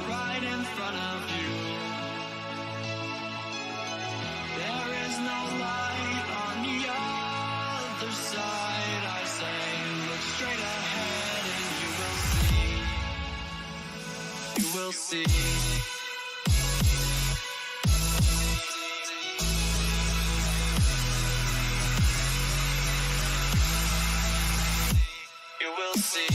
right in front of you. There is no light on the other side. I say, look straight ahead and you will see. You will see. You will see.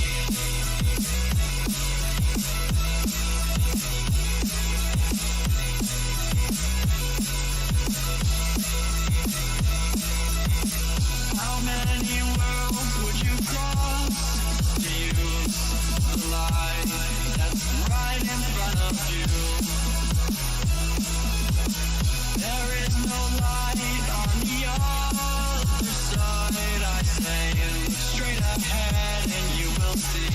How many worlds would you cross to use the light that's right in front of you? There is no light on the other side. I say, look straight ahead and you will see.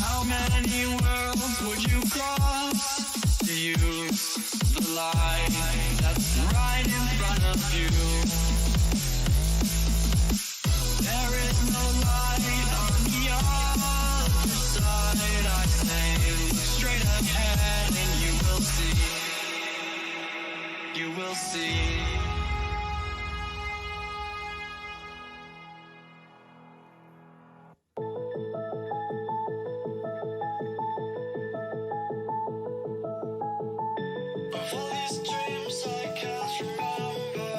How many worlds would you cross to use the light that's right in front of you? There is no light on the other side. I say, look straight ahead and you will see. You will see. Of all these dreams I can't remember,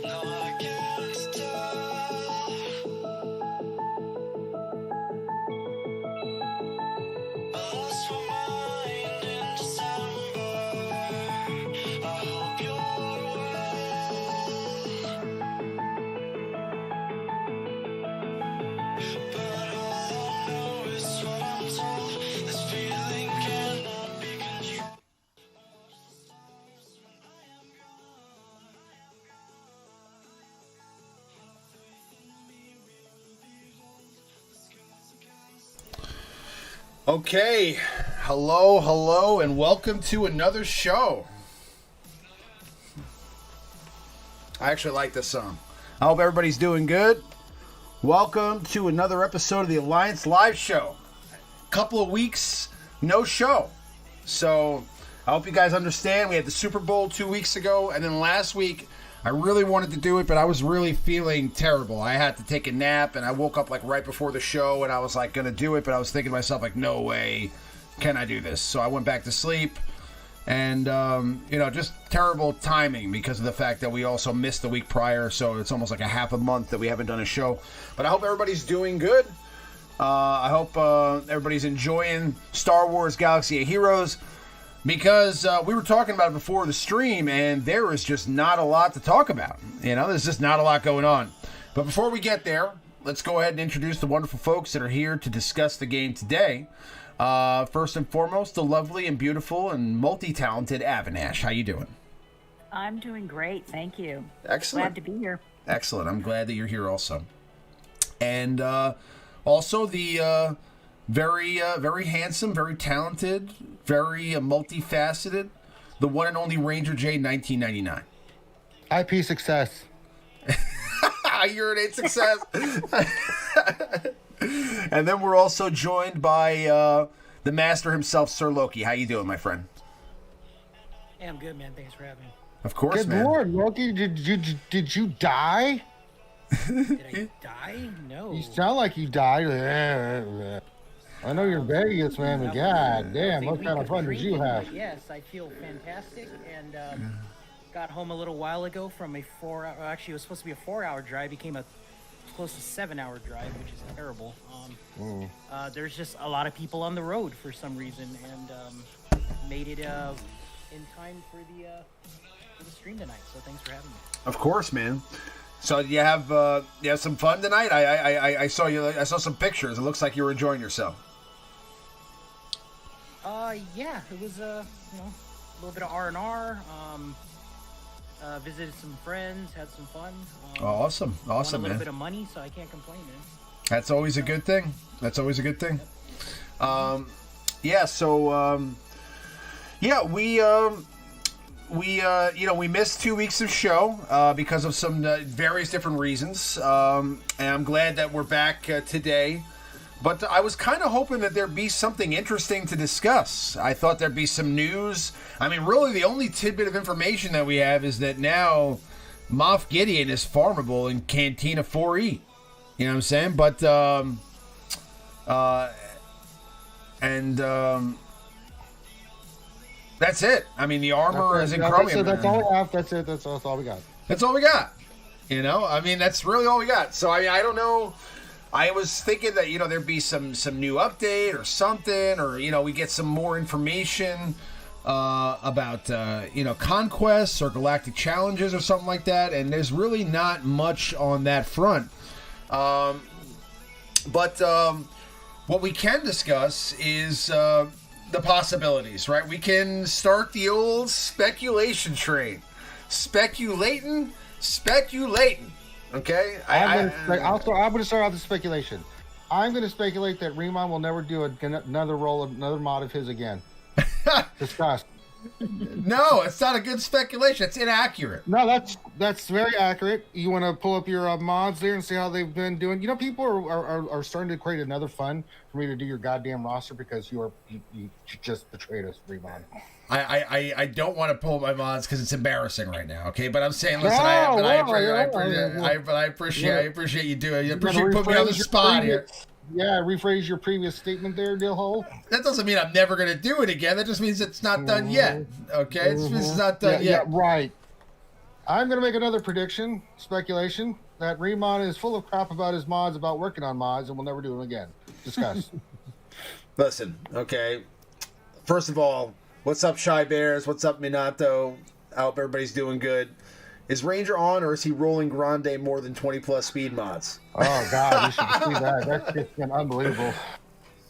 no I can't tell. I lost my mind in December, I hope you're well. But all I know is what I'm told, this feeling cannot be controlled. Okay, hello, and welcome to another show. I actually like this song. I hope everybody's doing good. Welcome to another episode of the Alliance Live Show. Couple of weeks, no show. So, I hope you guys understand. We had the Super Bowl 2 weeks ago, and then last week, I really wanted to do it, but I was really feeling terrible. I had to take a nap, and I woke up like right before the show, and I was like going to do it, but I was thinking to myself like, no way can I do this. So I went back to sleep, and just terrible timing because of the fact that we also missed the week prior, so it's almost like a half a month that we haven't done a show. But I hope everybody's doing good. I hope everybody's enjoying Star Wars Galaxy of Heroes. Because we were talking about it before the stream, and there is just not a lot to talk about. There's just not a lot going on. But before we get there, let's go ahead and introduce the wonderful folks that are here to discuss the game today. First and foremost, the lovely and beautiful and multi-talented Avinash. How you doing? I'm doing great, thank you. Excellent. Glad to be here. Excellent. I'm glad that you're here also. And also the very handsome, very talented, very multifaceted, the one and only RangerJ1999. IP success. You're an 8 success. And then we're also joined by the master himself, Sir Loki. How you doing, my friend? Yeah, I'm good, man. Thanks for having me. Of course, Good man. Lord, Loki, did you die? Did I die? No. You sound like you died. I know you're Vegas, man, but god damn, what kind of fun did you have? Yes, I feel fantastic, and got home a little while ago from a 4-hour, actually it was supposed to be a 4-hour drive, became a close to 7-hour drive, which is terrible. There's just a lot of people on the road for some reason, and made it in time for the stream tonight, so thanks for having me. Of course, man. So you have some fun tonight? I saw you. I saw some pictures. It looks like you were enjoying yourself. Yeah, it was a little bit of R&R. Visited some friends, had some fun. Awesome, won a man. little bit of money, so I can't complain, man. That's always a good thing. We missed 2 weeks of show because of some various different reasons, and I'm glad that we're back today But I was kind of hoping that there'd be something interesting to discuss. I thought there'd be some news. I mean, really, the only tidbit of information that we have is that now Moff Gideon is farmable in Cantina 4E. You know what I'm saying? But, that's it. I mean, the armor is in chromium. That's all we have. That's it. That's all we got. That's all we got. You know, I mean, that's really all we got. So, I mean, I don't know. I was thinking that, you know, there'd be some new update or something, or, you know, we get some more information about, you know, conquests or galactic challenges or something like that. And there's really not much on that front. But what we can discuss is the possibilities, right? We can start the old speculation train. Speculating. Okay? I'm going to start out the speculation. I'm going to speculate that Riemann will never do another mod of his again. Discuss. No, it's not a good speculation. It's inaccurate. No, that's very accurate. You want to pull up your mods there and see how they've been doing. You know, people are starting to create another fun for me to do your goddamn roster because you just betrayed us, Riemann. I don't want to pull my mods because it's embarrassing right now. Okay, but I'm saying, listen, I appreciate you doing. I appreciate you putting me on the spot here. Yeah, rephrase your previous statement there, Dillhole. That doesn't mean I'm never going to do it again. That just means it's not done yet. Okay, it means it's not done yet. Yeah, right. I'm going to make another speculation, that Riemann is full of crap about his mods, about working on mods, and we'll never do them again. Discuss. Listen, okay. First of all, what's up, Shy Bears? What's up, Minato? I hope everybody's doing good. Is Ranger on, or is he rolling Grande more than 20-plus speed mods? Oh, God, you should see that. That's just been unbelievable.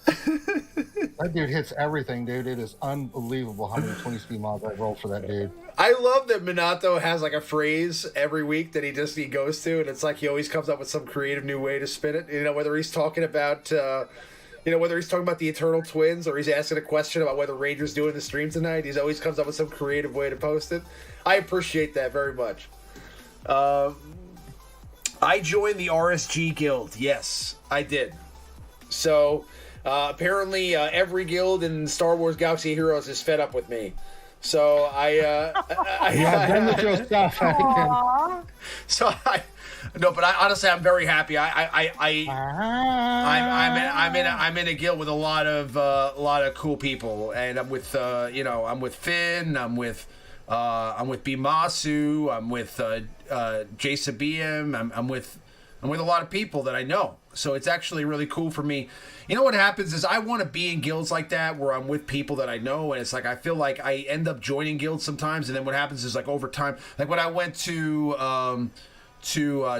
That dude hits everything, dude. It is unbelievable how many 20 speed mods I roll for that dude. I love that Minato has like a phrase every week that he goes to, and it's like he always comes up with some creative new way to spin it. You know, whether he's talking about... whether he's talking about the Eternal Twins or he's asking a question about whether Ranger's doing the stream tonight, he always comes up with some creative way to post it. I appreciate that very much. I joined the RSG guild. Yes, I did. So, apparently every guild in Star Wars Galaxy of Heroes is fed up with me. So, done with your stuff. No, but honestly, I'm very happy. I'm in a guild with a lot of cool people, and I'm with I'm with Finn, I'm with Bimasu, I'm with Jason BM, I'm with a lot of people that I know. So it's actually really cool for me. You know what happens is I want to be in guilds like that where I'm with people that I know, and it's like I feel like I end up joining guilds sometimes, and then what happens is like over time, like when I went to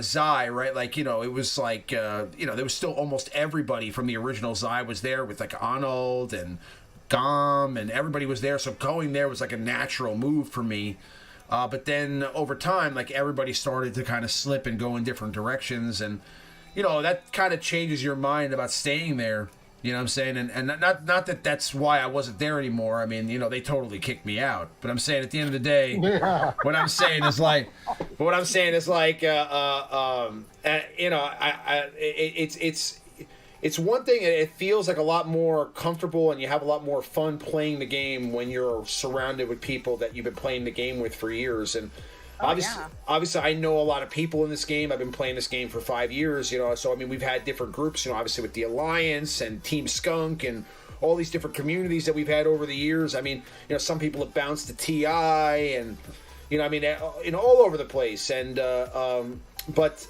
Zai, right? Like, it was like, there was still almost everybody from the original Zai was there with like Arnold and Gom, and everybody was there. So going there was like a natural move for me. But then over time, like everybody started to kind of slip and go in different directions. And, that kind of changes your mind about staying there. You know what I'm saying? And not that that's why I wasn't there anymore. I mean, they totally kicked me out. But I'm saying at the end of the day, what I'm saying is like, it's one thing. It feels like a lot more comfortable, and you have a lot more fun playing the game when you're surrounded with people that you've been playing the game with for years. And obviously, I know a lot of people in this game. I've been playing this game for 5 years, so I mean, we've had different groups, obviously with the Alliance and Team Skunk and all these different communities that we've had over the years. I mean, some people have bounced to TI and, all over the place. And, but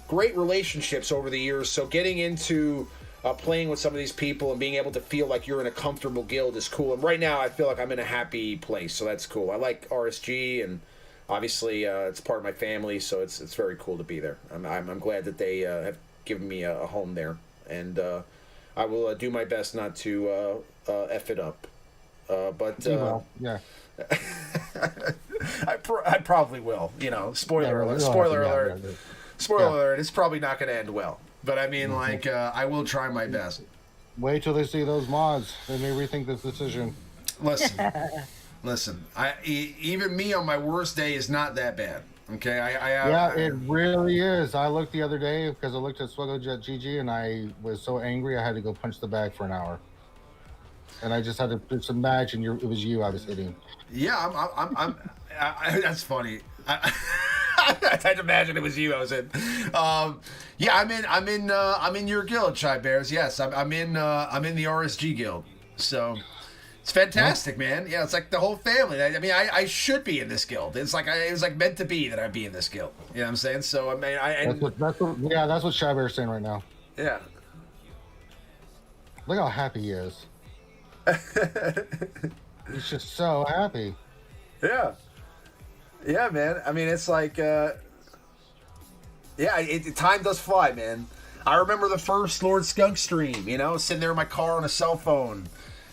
great relationships over the years. So getting into playing with some of these people and being able to feel like you're in a comfortable guild is cool. And right now, I feel like I'm in a happy place, so that's cool. I like RSG, and obviously it's part of my family, so it's very cool to be there. I'm glad that they have given me a home there, and I will do my best not to F it up. But yeah. I probably will. Spoiler alert. Spoiler alert. Spoiler alert. It's probably not going to end well. But I mean, I will try my best. Wait till they see those mods. They may rethink this decision. Listen. Even me on my worst day is not that bad. Okay, Yeah, it really is. I looked the other day because I looked at SWGOH and I was so angry I had to go punch the bag for an hour. And I just had to just imagine it was you I was hitting. Yeah, that's funny. I had to imagine it was you I was in. Yeah, I'm in your guild, Chai Bears. Yes, I'm in the RSG guild. So it's fantastic, man. Yeah, it's like the whole family. I mean, I should be in this guild. It's like it was like meant to be that I'd be in this guild. You know what I'm saying? So I mean, that's what Shy Bear's saying right now. Yeah. Look how happy he is. He's just so happy. Yeah. Yeah, man. I mean, it's like, time does fly, man. I remember the first Lord Skunk stream, you know, sitting there in my car on a cell phone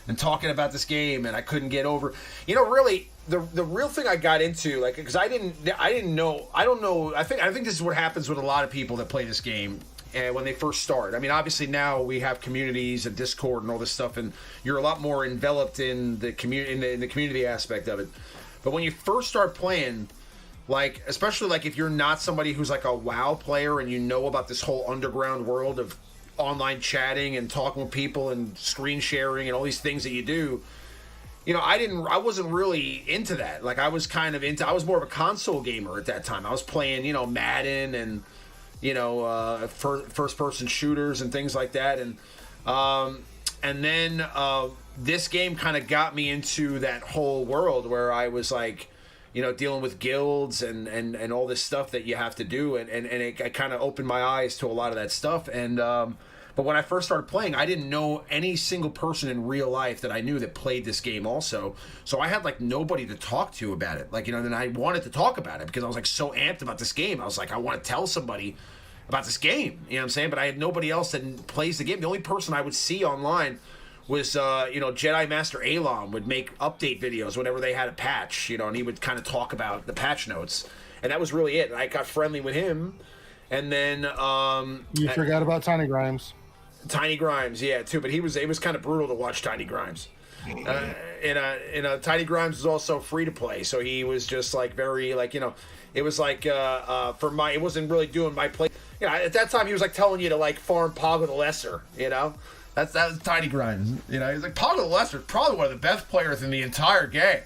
and talking about this game, and I couldn't get over. You know, really, the real thing I got into, like, because I don't know. I think this is what happens with a lot of people that play this game. And when they first start, I mean, obviously now we have communities and Discord and all this stuff, and you're a lot more enveloped in the community, in the community aspect of it. But when you first start playing, like, especially like if you're not somebody who's like a WoW player and you know about this whole underground world of online chatting and talking with people and screen sharing and all these things that you do, you know, I wasn't really into that. Like, I was more of a console gamer at that time. I was playing, you know, Madden and, you know, first-person shooters and things like that, and then this game kind of got me into that whole world where I was like, you know, dealing with guilds and all this stuff that you have to do, and it kind of opened my eyes to a lot of that stuff. And but when I first started playing, I didn't know any single person in real life that I knew that played this game also. So I had like nobody to talk to about it. Like, you know, then I wanted to talk about it because I was like so amped about this game. I was like, I want to tell somebody about this game. You know what I'm saying? But I had nobody else that plays the game. The only person I would see online was, you know, Jedi Master Alon would make update videos whenever they had a patch, you know, and he would kind of talk about the patch notes. And that was really it. And I got friendly with him. And then... you forgot about Tiny Grimes. Tiny Grimes, yeah, too. But it was kind of brutal to watch Tiny Grimes. Tiny Grimes was also free to play, so he was just like very like, you know, it was like it wasn't really doing my play. You know, at that time he was like telling you to like farm Poggle the Lesser, you know. That was Tiny Grimes. You know, he's like, Poggle the Lesser is probably one of the best players in the entire game.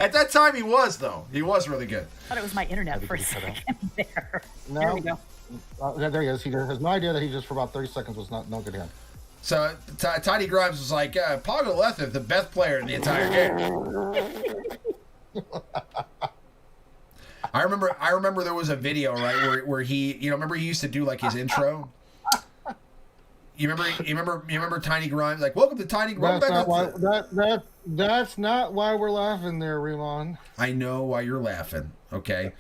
At that time he was, though. He was really good. I thought it was my internet for a second there. No. There we go. There he is. He has no idea that he just for about 30 seconds was no good him. So Tiny Grimes was like, Poggle the Lesser is the best player in the entire game. I remember there was a video, right, where he, you know, remember he used to do like his intro. You remember Tiny Grimes, like, welcome to Tiny Grimes. That's not why we're laughing there, Relon. I know why you're laughing, okay?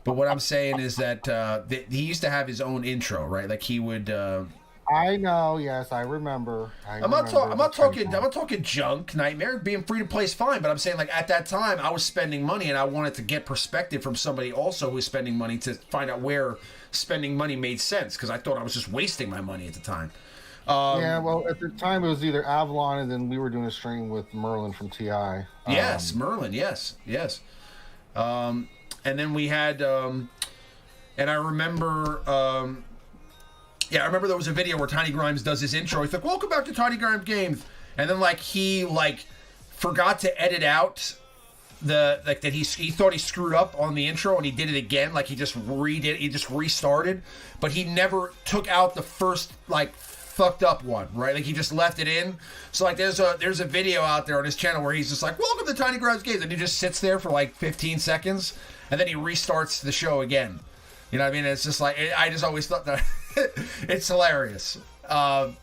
But what I'm saying is that he used to have his own intro, right? Like he would. I know, yes, I remember. I'm not talking junk. Nightmare being free to play is fine, but I'm saying like at that time I was spending money and I wanted to get perspective from somebody also who was spending money to find out where spending money made sense, because I thought I was just wasting my money at the time. Yeah, well, at the time it was either Avalon and then we were doing a stream with Merlin from TI. Yes, Merlin, yes. And then we had, and I remember, I remember there was a video where Tiny Grimes does his intro. He's like, welcome back to Tiny Grimes Games. And then like he like forgot to edit out that he thought he screwed up on the intro and he did it again. Like he just restarted, but he never took out the first like fucked up one, right? Like he just left it in. So like there's a video out there on his channel where he's just like, welcome to Tiny Grimes Games, and he just sits there for like 15 seconds and then he restarts the show again. You know what I mean? It's just like, I just always thought that it's hilarious. But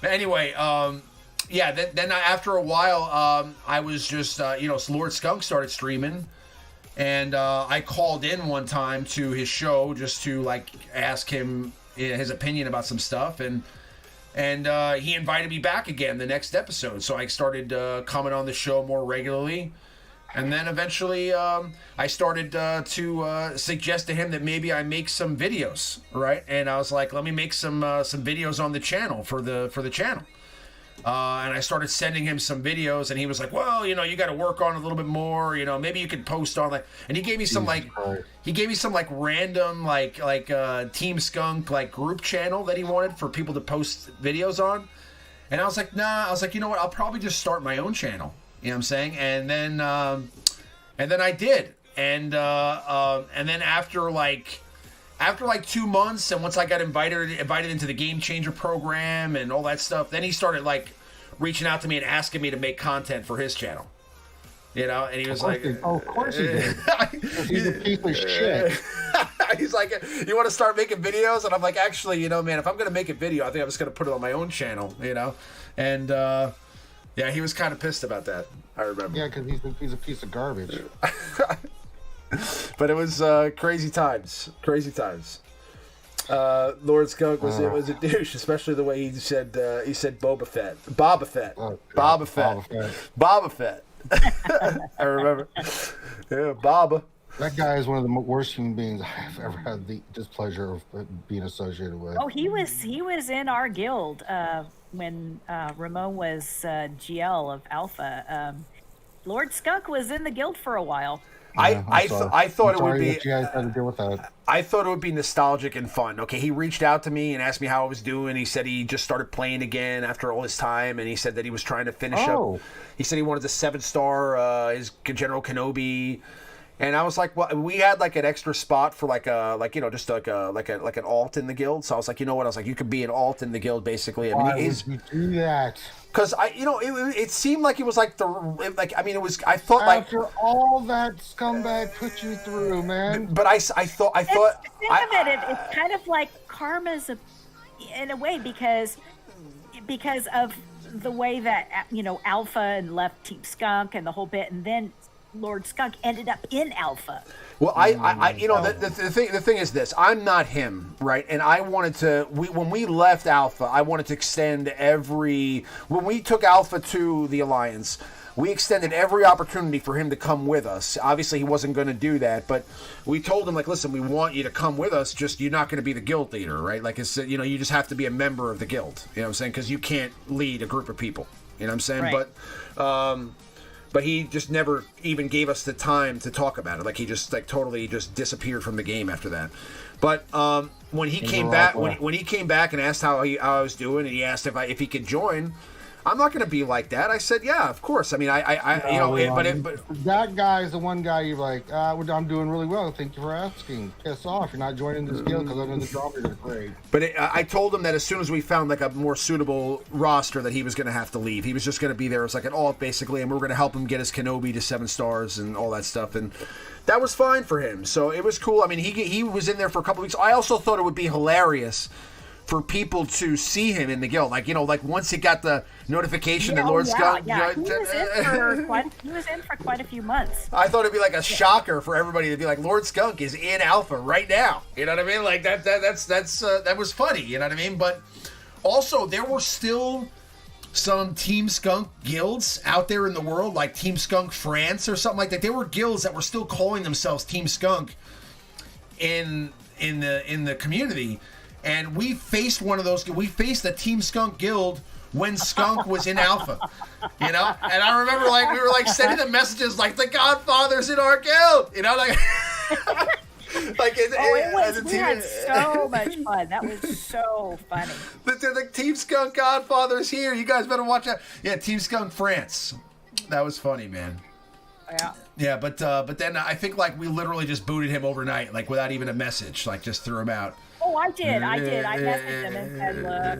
anyway, then after a while, I was just, Lord Skunk started streaming, and I called in one time to his show just to like ask him his opinion about some stuff, and he invited me back again the next episode. So I started coming on the show more regularly. And then eventually I started to suggest to him that maybe I make some videos, right? And I was like, let me make some videos on the channel for the channel. And I started sending him some videos, and he was like, "Well, you got to work on it a little bit more. Maybe you could post on that." And he gave me some random Team Skunk group channel that he wanted for people to post videos on. And I was like, "Nah." I was like, "You know what? I'll probably just start my own channel." You know what I'm saying? And then I did. And then after 2 months, and once I got invited into the Game Changer program and all that stuff, then he started reaching out to me and asking me to make content for his channel. And he was like, "Of course he did. He's a piece of shit." He's like, "You want to start making videos?" And I'm like, "Actually, man, if I'm gonna make a video, I think I'm just gonna put it on my own channel." And yeah, he was kind of pissed about that. I remember. Yeah, because he's a piece of garbage. But it was crazy times. Lord Skunk was a douche, especially the way he said Boba Fett. I remember. Yeah, Boba. That guy is one of the worst human beings I've ever had the displeasure of being associated with. Oh, he was in our guild when Ramon was GL of Alpha. Lord Skunk was in the guild for a while. I thought it would be. You guys had to deal with that. I thought it would be nostalgic and fun. Okay, he reached out to me and asked me how I was doing. He said he just started playing again after all his time, and he said that he was trying to finish up. He said he wanted the 7-star his General Kenobi, and I was like, well, we had an extra spot for just an alt in the guild. So I was like, you know what? I was like, you could be an alt in the guild basically. Why would you do that? Because it seemed like it was I thought After all that scumbag put you through, man. But I thought. Think of it. It's kind of like karma's in a way because of the way that Alpha and left Team Skunk and the whole bit, and then Lord Skunk ended up in Alpha. Well, the thing is this: I'm not him, right? And I wanted to. When we left Alpha, I wanted to extend when we took Alpha to the Alliance, we extended every opportunity for him to come with us. Obviously, he wasn't going to do that, but we told him listen, we want you to come with us. Just you're not going to be the guild leader, right? You just have to be a member of the guild. You know what I'm saying? Because you can't lead a group of people. You know what I'm saying? Right. But he just never even gave us the time to talk about it. He just totally just disappeared from the game after that. But when he came back, when he came back and asked how I was doing, and he asked if he could join, I'm not going to be like that. I said, yeah, of course. I mean, but that guy is the one guy you're like, I'm doing really well. Thank you for asking. Piss off. You're not joining this guild because I'm in the jobbers are great. But I told him that as soon as we found a more suitable roster, that he was going to have to leave. He was just going to be there as an alt basically, and we were going to help him get his Kenobi to 7 stars and all that stuff. And that was fine for him. So it was cool. I mean, he was in there for a couple of weeks. I also thought it would be hilarious for people to see him in the guild, once he got the notification that Lord Skunk. Yeah, he was in for quite a few months. I thought it'd be a shocker for everybody to be like, Lord Skunk is in Alpha right now. You know what I mean? That was funny. You know what I mean? But also there were still some Team Skunk guilds out there in the world, like Team Skunk France or something like that. There were guilds that were still calling themselves Team Skunk in the community. And we faced one of those. We faced the Team Skunk guild when Skunk was in Alpha, And I remember we were sending them messages the Godfather's in our guild, we had so much fun. That was so funny. The Team Skunk Godfather's here. You guys better watch out. Yeah, Team Skunk France. That was funny, man. Yeah. Yeah, but then I think we literally just booted him overnight, without even a message, just threw him out. Oh, I did. I messaged him and said, look,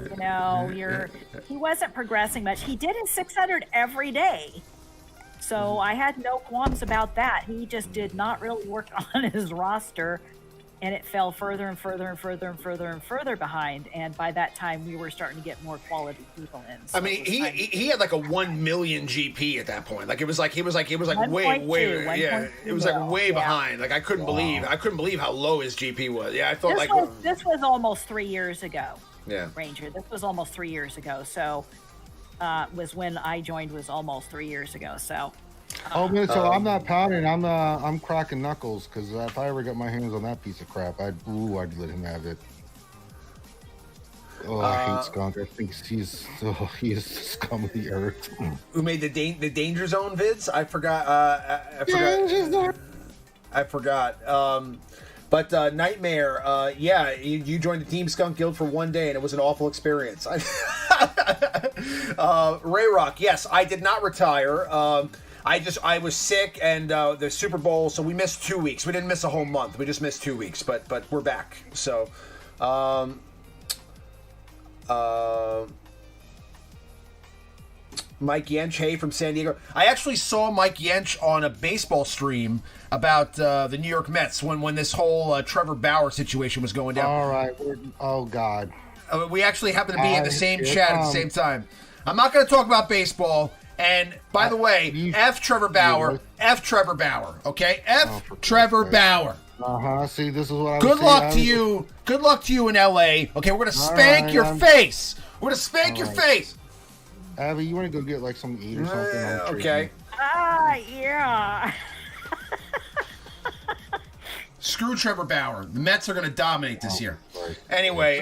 he wasn't progressing much. He did his 600 every day. So I had no qualms about that. He just did not really work on his roster, and it fell further and further and further and further and further behind. And by that time, we were starting to get more quality people in. So I mean, he had a 1 million GP at that point. He was way behind. I couldn't believe how low his GP was. Yeah, I thought this was almost 3 years ago. Yeah, Ranger. This was almost 3 years ago. So was when I joined. Was almost 3 years ago. So. I'm not pounding. I'm cracking knuckles because if I ever got my hands on that piece of crap, I'd let him have it. Oh, I hate Skunk. I think he is the scum of the earth. Who made the Danger Zone vids? I forgot. I forgot. But Nightmare, yeah, you joined the Team Skunk Guild for one day, and it was an awful experience. Ray Rock, yes, I did not retire. I was sick, and the Super Bowl, so we missed 2 weeks. We didn't miss a whole month. We just missed 2 weeks, but we're back. So, Mike Yench, hey, from San Diego. I actually saw Mike Yench on a baseball stream about the New York Mets when this whole Trevor Bauer situation was going down. All right. Oh, God. We actually happened to be in the same chat at the same time. I'm not going to talk about baseball. And by the way, F Trevor Bauer. F Trevor Bauer. Okay? F Trevor Bauer. See, this is what I was Good saying. luck to you. Good luck to you in LA. Okay, we're going to spank your face. We're going to spank your face. Abby, you want to go get like some to eat or something? Okay. Yeah. Screw Trevor Bauer. The Mets are going to dominate this year. Right. Anyway,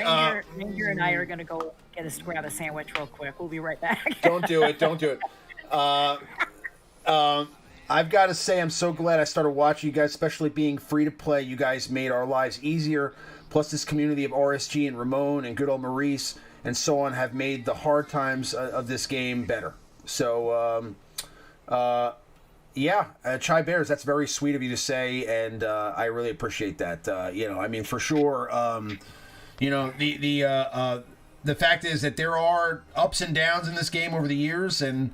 Ranger and I are going to go grab a sandwich real quick. We'll be right back. Don't do it. Don't do it. I've got to say, I'm so glad I started watching you guys, especially being free to play. You guys made our lives easier. Plus, this community of RSG and Ramon and good old Maurice and so on have made the hard times of this game better. So, yeah, Chai Bears, that's very sweet of you to say, and I really appreciate that. I mean, for sure, the fact is that there are ups and downs in this game over the years, and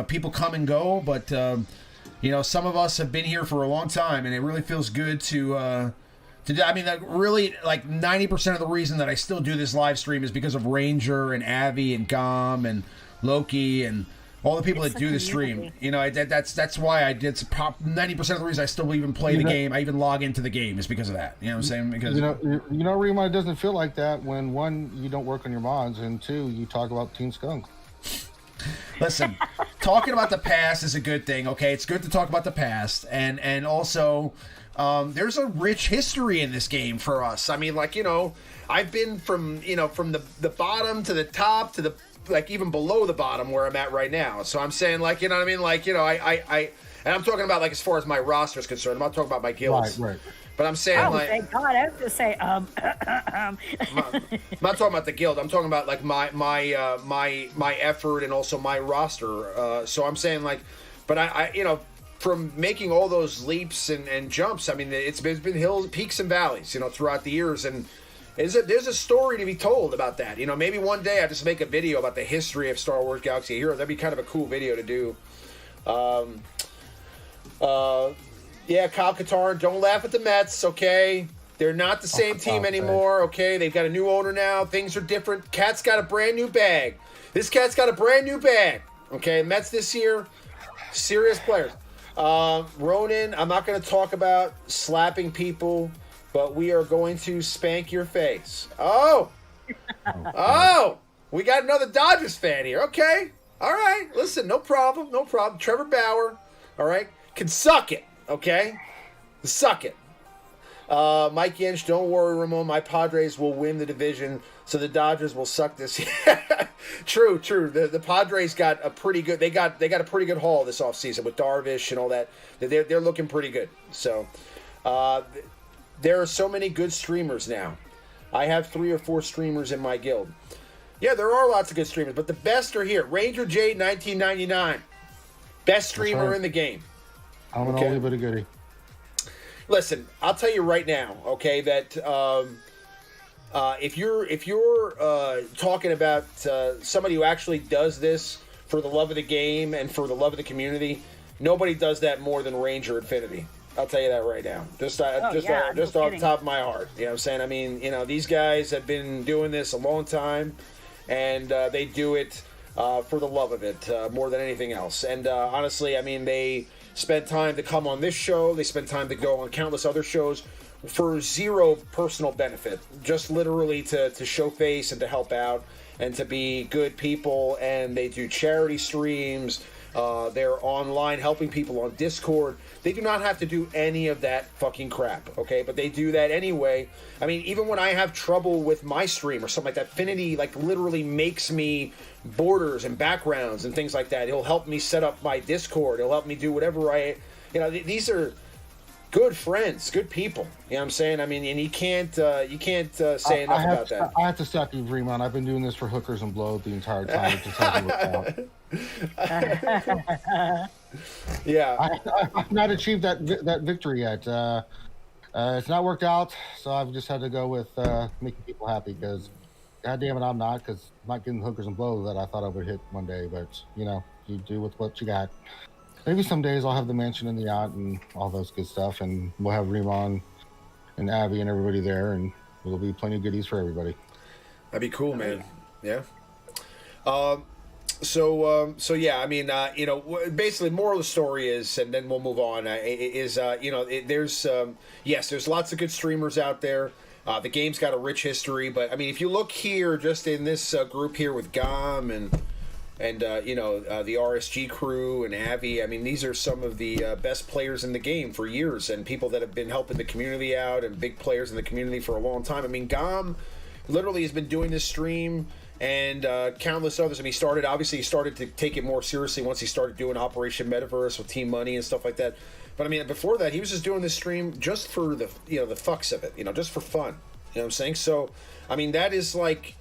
people come and go, but some of us have been here for a long time, and it really feels good to do. I mean, really, like 90% of the reason that I still do this live stream is because of Ranger and Avi and Gom and Loki and all the people that do the stream. That's why I did 90% of the reason I still even play the game. I even log into the game is because of that. You know what I'm saying? Because Rima, it doesn't feel like that when one, you don't work on your mods, and two, you talk about Team Skunk. Listen, talking about the past is a good thing. Okay, it's good to talk about the past, and also there's a rich history in this game for us. I mean, I've been from the bottom to the top to the even below the bottom where I'm at right now. So I'm saying I and I'm talking about as far as my roster is concerned. I'm not talking about my guilds. Right. But I'm saying thank God. I was going to say I'm not talking about the guild. I'm talking about my effort and also my roster. So I'm saying but I from making all those leaps and jumps, I mean it's been hills, peaks and valleys, throughout the years, and there's a story to be told about that. Maybe one day I just make a video about the history of Star Wars Galaxy of Heroes. That'd be kind of a cool video to do. Yeah, Kyle Katarn, don't laugh at the Mets, okay? They're not the same team anymore, okay? They've got a new owner now. Things are different. Cat's got a brand new bag. This cat's got a brand new bag, okay? Mets this year, serious players. Ronan, I'm not going to talk about slapping people, but we are going to spank your face. Oh, we got another Dodgers fan here. Okay, all right. Listen, no problem. Trevor Bauer, all right, can suck it. Okay, suck it. Mike Yench, don't worry, Ramon. My Padres will win the division, so the Dodgers will suck this year. True. The Padres got a pretty good. They got a pretty good haul this offseason with Darvish and all that. They're looking pretty good. So there are so many good streamers now. I have 3 or 4 streamers in my guild. Yeah, there are lots of good streamers, but the best are here. RangerJ1999, best streamer in the game. I'm an oldie but a goodie. Listen, I'll tell you right now, okay, that if you're talking about somebody who actually does this for the love of the game and for the love of the community, nobody does that more than Ranger Infinity. I'll tell you that right now. Just off the top of my heart. You know what I'm saying? I mean, these guys have been doing this a long time, and they do it for the love of it more than anything else. And honestly, I mean, they spend time to come on this show. They spend time to go on countless other shows for zero personal benefit, just literally to show face and to help out and to be good people. And they do charity streams They're online helping people on Discord. They do not have to do any of that fucking crap, okay? But they do that anyway. I mean, even when I have trouble with my stream or something like that, Finity like literally makes me borders and backgrounds and things like that. He'll help me set up my Discord. He'll help me do whatever these are good friends, good people. You know what I'm saying? I mean, and you can't say enough about that. I have to stop you, Fremont. I've been doing this for hookers and blow the entire time. It just hasn't worked out. Yeah. I've not achieved that victory yet. It's not worked out, so I've just had to go with making people happy because, God damn it, I'm not, because I'm not getting hookers and blow that I thought I would hit one day. But, you do with what you got. Maybe some days I'll have the mansion and the yacht and all those good stuff, and we'll have Remon and Abby and everybody there, and there'll be plenty of goodies for everybody. That'd be cool, man. Yeah. So yeah, I mean, basically, moral of the story is, and then we'll move on. There's lots of good streamers out there. The game's got a rich history, but I mean, if you look here, just in this group here with Gom and the RSG crew and Avi, I mean, these are some of the best players in the game for years, and people that have been helping the community out, and big players in the community for a long time. I mean, Gom literally has been doing this stream, and countless others. I mean, he started to take it more seriously once he started doing Operation Metaverse with TMoney and stuff like that. But I mean, before that, he was just doing this stream just for the fucks of it, just for fun. You know what I'm saying? So, I mean, that is like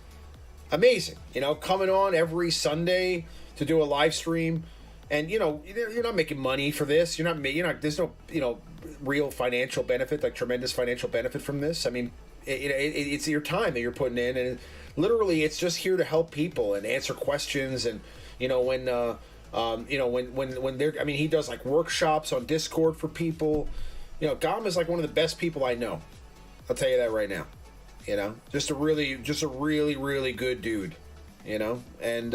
amazing, coming on every Sunday to do a live stream, and you're not making money for this. There's no real financial benefit, like tremendous financial benefit from this. I mean, it's your time that you're putting in, and literally it's just here to help people and answer questions. And when they're, I mean, he does like workshops on Discord for people. Gom is like one of the best people I know. I'll tell you that right now. Just a really really good dude. And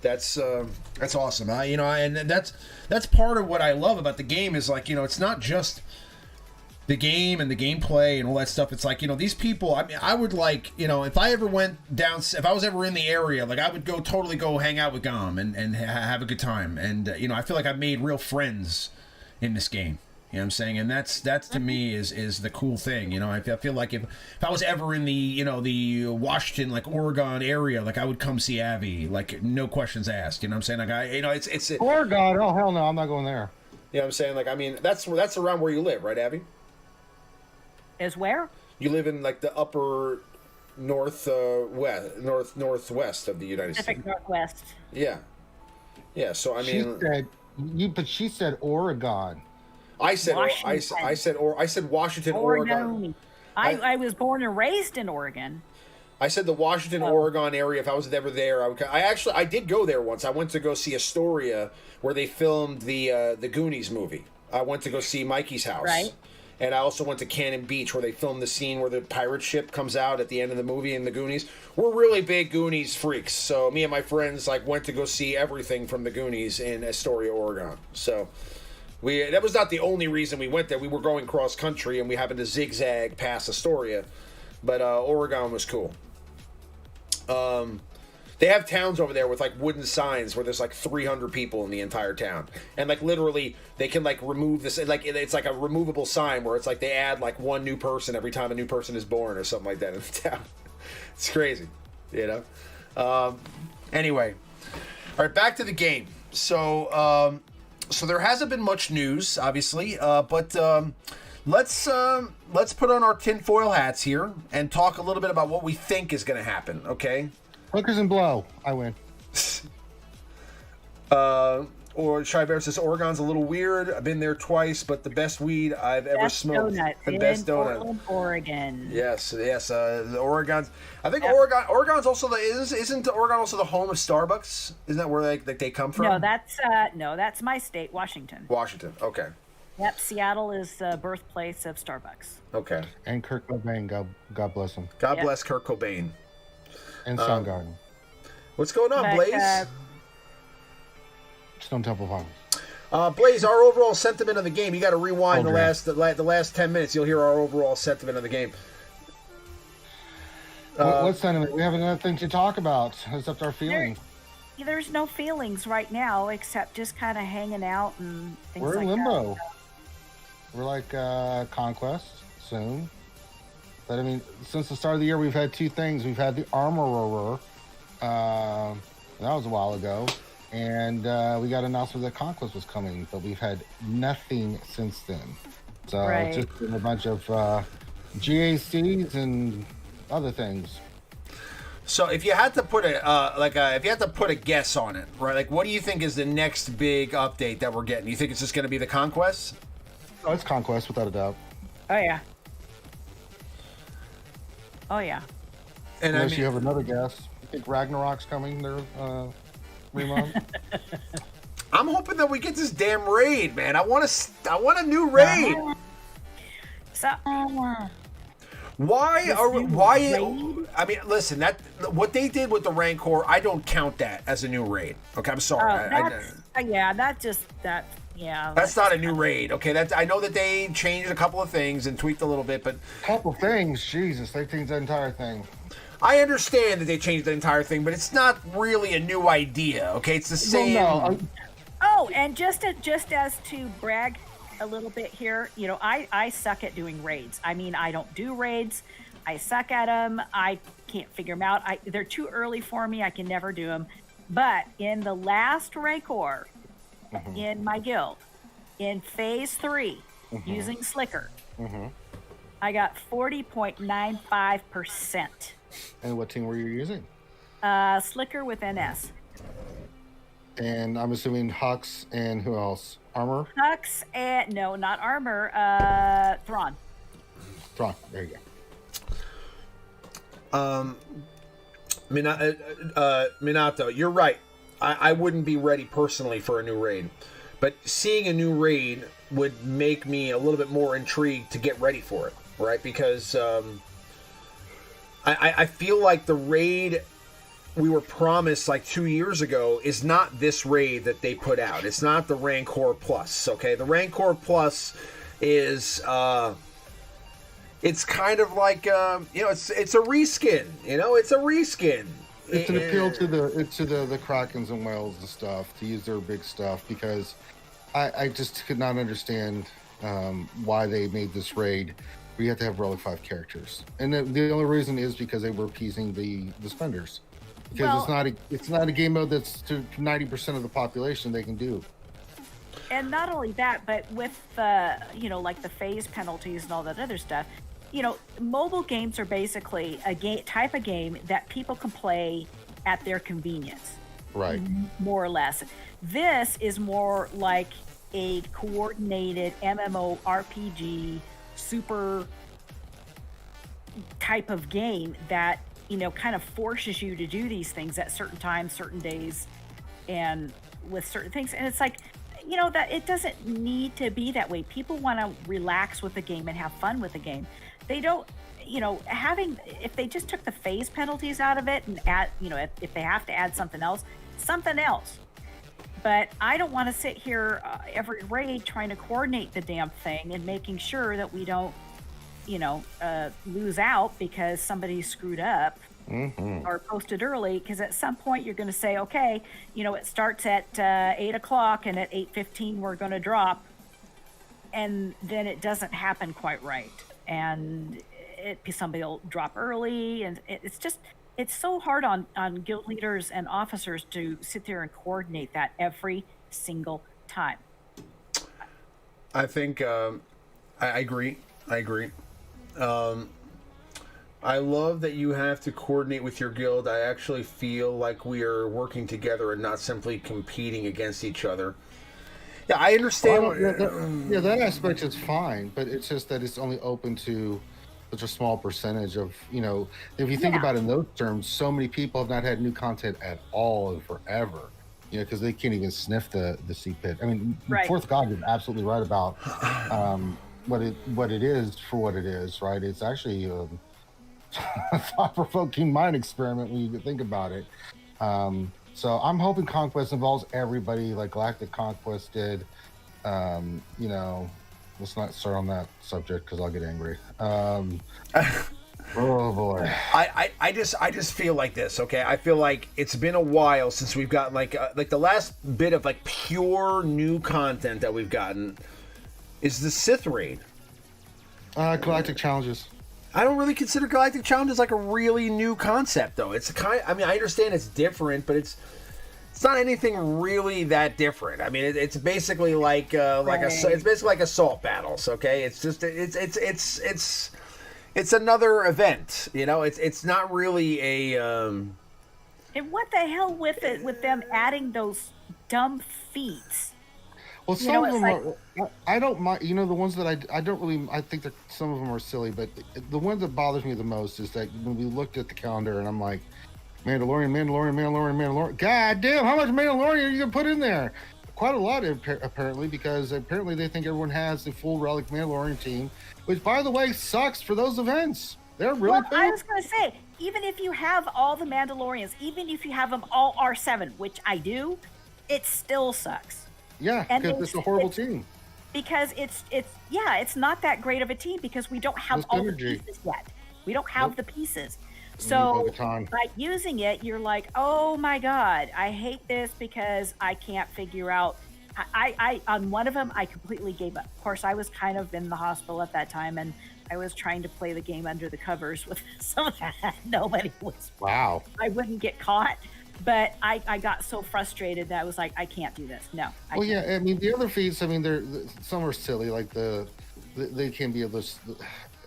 that's awesome. And that's part of what I love about the game is like, it's not just the game and the gameplay and all that stuff. It's like, these people, I mean, I would like, if I ever went down, if I was ever in the area, like I would totally go hang out with Gom and have a good time. And, I feel like I've made real friends in this game. You know what I'm saying? And that's to me is the cool thing. I feel like if I was ever in the, the Washington, like Oregon area, like I would come see Abby, like no questions asked. You know what I'm saying? Like it's Oregon, oh hell no, I'm not going there. You know what I'm saying? Like, I mean, that's around where you live, right, Abby? Is where? You live in like the upper northwest of the United States. Pacific Northwest. Yeah. So I mean, she said Oregon. I said Washington, Oregon. I was born and raised in Oregon. I said the Washington, Oregon area. If I was ever there, I did go there once. I went to go see Astoria, where they filmed the Goonies movie. I went to go see Mikey's house. Right. And I also went to Cannon Beach, where they filmed the scene where the pirate ship comes out at the end of the movie in the Goonies. We're really big Goonies freaks, so me and my friends went to go see everything from the Goonies in Astoria, Oregon. So that was not the only reason we went there. We were going cross country, and we happened to zigzag past Astoria, but Oregon was cool. They have towns over there with wooden signs where there's 300 people in the entire town, and literally they can remove this, it's like a removable sign where it's they add one new person every time a new person is born or something like that in the town. It's crazy, Anyway, all right, back to the game. So there hasn't been much news, obviously, but let's put on our tinfoil hats here and talk a little bit about what we think is going to happen. Okay. Hookers and blow. I win. Or Shiver says Oregon's a little weird. I've been there twice, but the best weed I've ever smoked. The best donut. Portland, Oregon. Yes. The Oregon's. I think Oregon's also isn't Oregon also the home of Starbucks? Isn't that where they come from? No, that's my state, Washington. Washington. Okay. Yep, Seattle is the birthplace of Starbucks. Okay. And Kurt Cobain, God bless him. God bless Kurt Cobain. And Soundgarden. What's going on, Blaze? Stone Temple Pilots. Blaze, our overall sentiment of the game. You got to rewind the last 10 minutes. You'll hear our overall sentiment of the game. What sentiment? We have nothing to talk about except our feelings. there's no feelings right now except just kind of hanging out and things We're like in limbo. that. We're like Conquest soon. But I mean, since the start of the year, we've had two things. We've had the Armorer. That was a while ago. And we got an announcement that Conquest was coming, but we've had nothing since then. So it's just been a bunch of GACs and other things. So if you had to put if you had to put a guess on it, right? Like, what do you think is the next big update that we're getting? You think it's just going to be the Conquest? Oh, it's Conquest without a doubt. Oh yeah. Oh yeah. And Unless you have another guess. You think Ragnarok's coming there, Remon? I'm hoping that we get this damn raid, man. I want a new raid. So Why? I mean, listen. That what they did with the Rancor, I don't count that as a new raid. Okay, I'm sorry. That's not a new raid. Okay, I know that they changed a couple of things and tweaked a little bit, but Couple things, Jesus, they changed the entire thing. I understand that they changed the entire thing, but it's not really a new idea. Okay, it's the same. Well, no, Oh, and just as to brag a little bit here, you know, I suck at doing raids. I mean, I don't do raids. I suck at them. I can't figure them out. They're too early for me. I can never do them. But in the last Rancor, in my guild, in phase 3, using Slicker, I got 40.95%. And what team were you using? Slicker with NS. And I'm assuming Hux and who else? Armor? Hux and no, not Armor. Thrawn. Thrawn. There you go. Minato, you're right. I wouldn't be ready personally for a new raid, but seeing a new raid would make me a little bit more intrigued to get ready for it, right? Because I feel like the raid we were promised like 2 years ago is not this raid that they put out. It's not the Rancor Plus, okay? The Rancor Plus is it's kind of like it's a reskin, it's a reskin. It's an appeal to the Krakens and whales and stuff, to use their big stuff, because I just could not understand why they made this raid where you have to have Relic 5 characters. And the only reason is because they were appeasing the spenders. Because it's not a game mode that's to 90% of the population they can do. And not only that, but with like the phase penalties and all that other stuff, mobile games are basically a type of game that people can play at their convenience. Right. More or less. This is more like a coordinated MMORPG super type of game that kind of forces you to do these things at certain times, certain days, and with certain things. And it's like, that it doesn't need to be that way. People want to relax with the game and have fun with the game. They don't, if they just took the phase penalties out of it and add, if they have to add something else. But I don't want to sit here every raid trying to coordinate the damn thing and making sure that we don't lose out because somebody screwed up or posted early, because at some point you're going to say, okay, it starts at 8 o'clock and at 8:15 we're going to drop, and then it doesn't happen quite right, and somebody will drop early, and it's so hard on guild leaders and officers to sit there and coordinate that every single time. I think I agree. I love that you have to coordinate with your guild. I actually feel like we are working together and not simply competing against each other. Yeah, I understand. That aspect is fine, but it's just that it's only open to such a small percentage of, if you think about it in those terms, so many people have not had new content at all in forever, because they can't even sniff the sea pit. I mean, Fourth God is absolutely right about what it is for what it is, right? It's actually a thought-provoking mind experiment when you think about it. So I'm hoping Conquest involves everybody like Galactic Conquest did. Let's not start on that subject because I'll get angry. Oh boy. I just feel like this, okay? I feel like it's been a while since we've gotten like the last bit of like pure new content that we've gotten is the Sith raid. Galactic challenges. I don't really consider Galactic Challenges like a really new concept, though. It's I mean, I understand it's different, but it's not anything really that different. I mean, it's basically like it's basically like assault battles. Okay, it's just it's another event. You know, it's not really a. And what the hell with it? With them adding those dumb feats. Well, You some know, of it's them are. I don't mind. You know, the ones that I don't really. I think that some of them are silly, but the one that bothers me the most is that when we looked at the calendar and I'm like, Mandalorian. God damn, how much Mandalorian are you gonna put in there? Quite a lot, apparently, because apparently they think everyone has the full Relic Mandalorian team, which, by the way, sucks for those events. They're really Well, I painful. was going to say, even if you have all the Mandalorians, even if you have them all R7, which I do, it still sucks. Yeah, and because it's a horrible team. Because it's not that great of a team because we don't have It's all the energy. pieces yet. We don't have Nope. the pieces. need So Bo-Katan. by using it, you're like, oh my God, I hate this because I can't figure out. I on one of them, I completely gave up. Of course, I was kind of in the hospital at that time, and I was trying to play the game under the covers with some of that. Nobody was. Wow. I wouldn't get caught, but I got so frustrated that I was like, I can't do this. No. Well, yeah, I mean, the other feats, I mean, some are silly, like they can be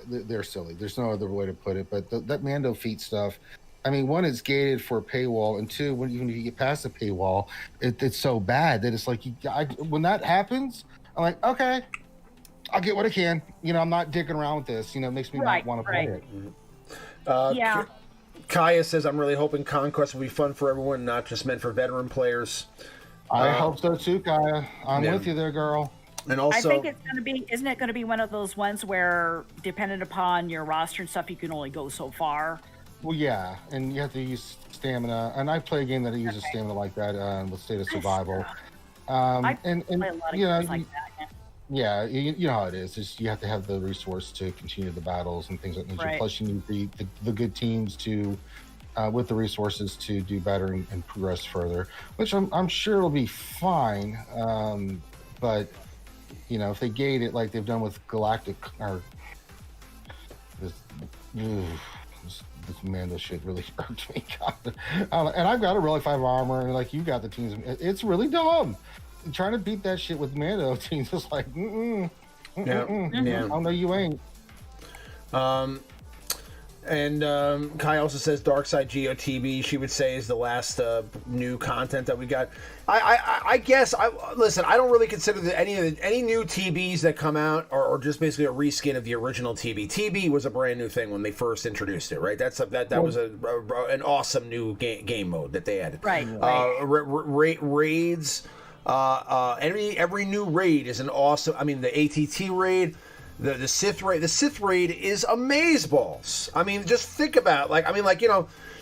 they're silly. There's no other way to put it, but that Mando feat stuff, I mean, one, it's gated for a paywall, and two, even if you get past the paywall, it's so bad that it's like, when that happens, I'm like, okay, I'll get what I can. You know, I'm not dicking around with this. You know, it makes me not want to play it. Yeah. Kaya says, I'm really hoping Conquest will be fun for everyone, not just meant for veteran players. I hope so too, Kaya. I'm Yeah. with you there, girl. And also, I think it's going to be, isn't it going to be one of those ones where, dependent upon your roster and stuff, you can only go so far? Well, yeah, and you have to use stamina. And I play a game that uses stamina like that with State of Survival. I And play a lot of you know, games like that. yeah, you know how it is. Just you have to have the resource to continue the battles and things like that. Right. Plus, you need the good teams to, with the resources to do better and progress further. Which I'm sure will be fine. But you know, if they gate it like they've done with Galactic or this Mando shit really irked me. God. And I've got a Relic 5 armor, and like you got the teams. It's really dumb. Trying to beat that shit with Mando teams is like, Yeah. Oh no, you ain't. And Kai also says Darkside GOTB, she would say, is the last new content that we got. I guess, listen, I don't really consider that any new TBs that come out are just basically a reskin of the original TB. TB was a brand new thing when they first introduced it, right? That was an awesome new game mode that they added. Right. Raids, every new raid is an awesome. I mean, the ATT raid. The Sith raid. The Sith raid is amazeballs. I mean, just think about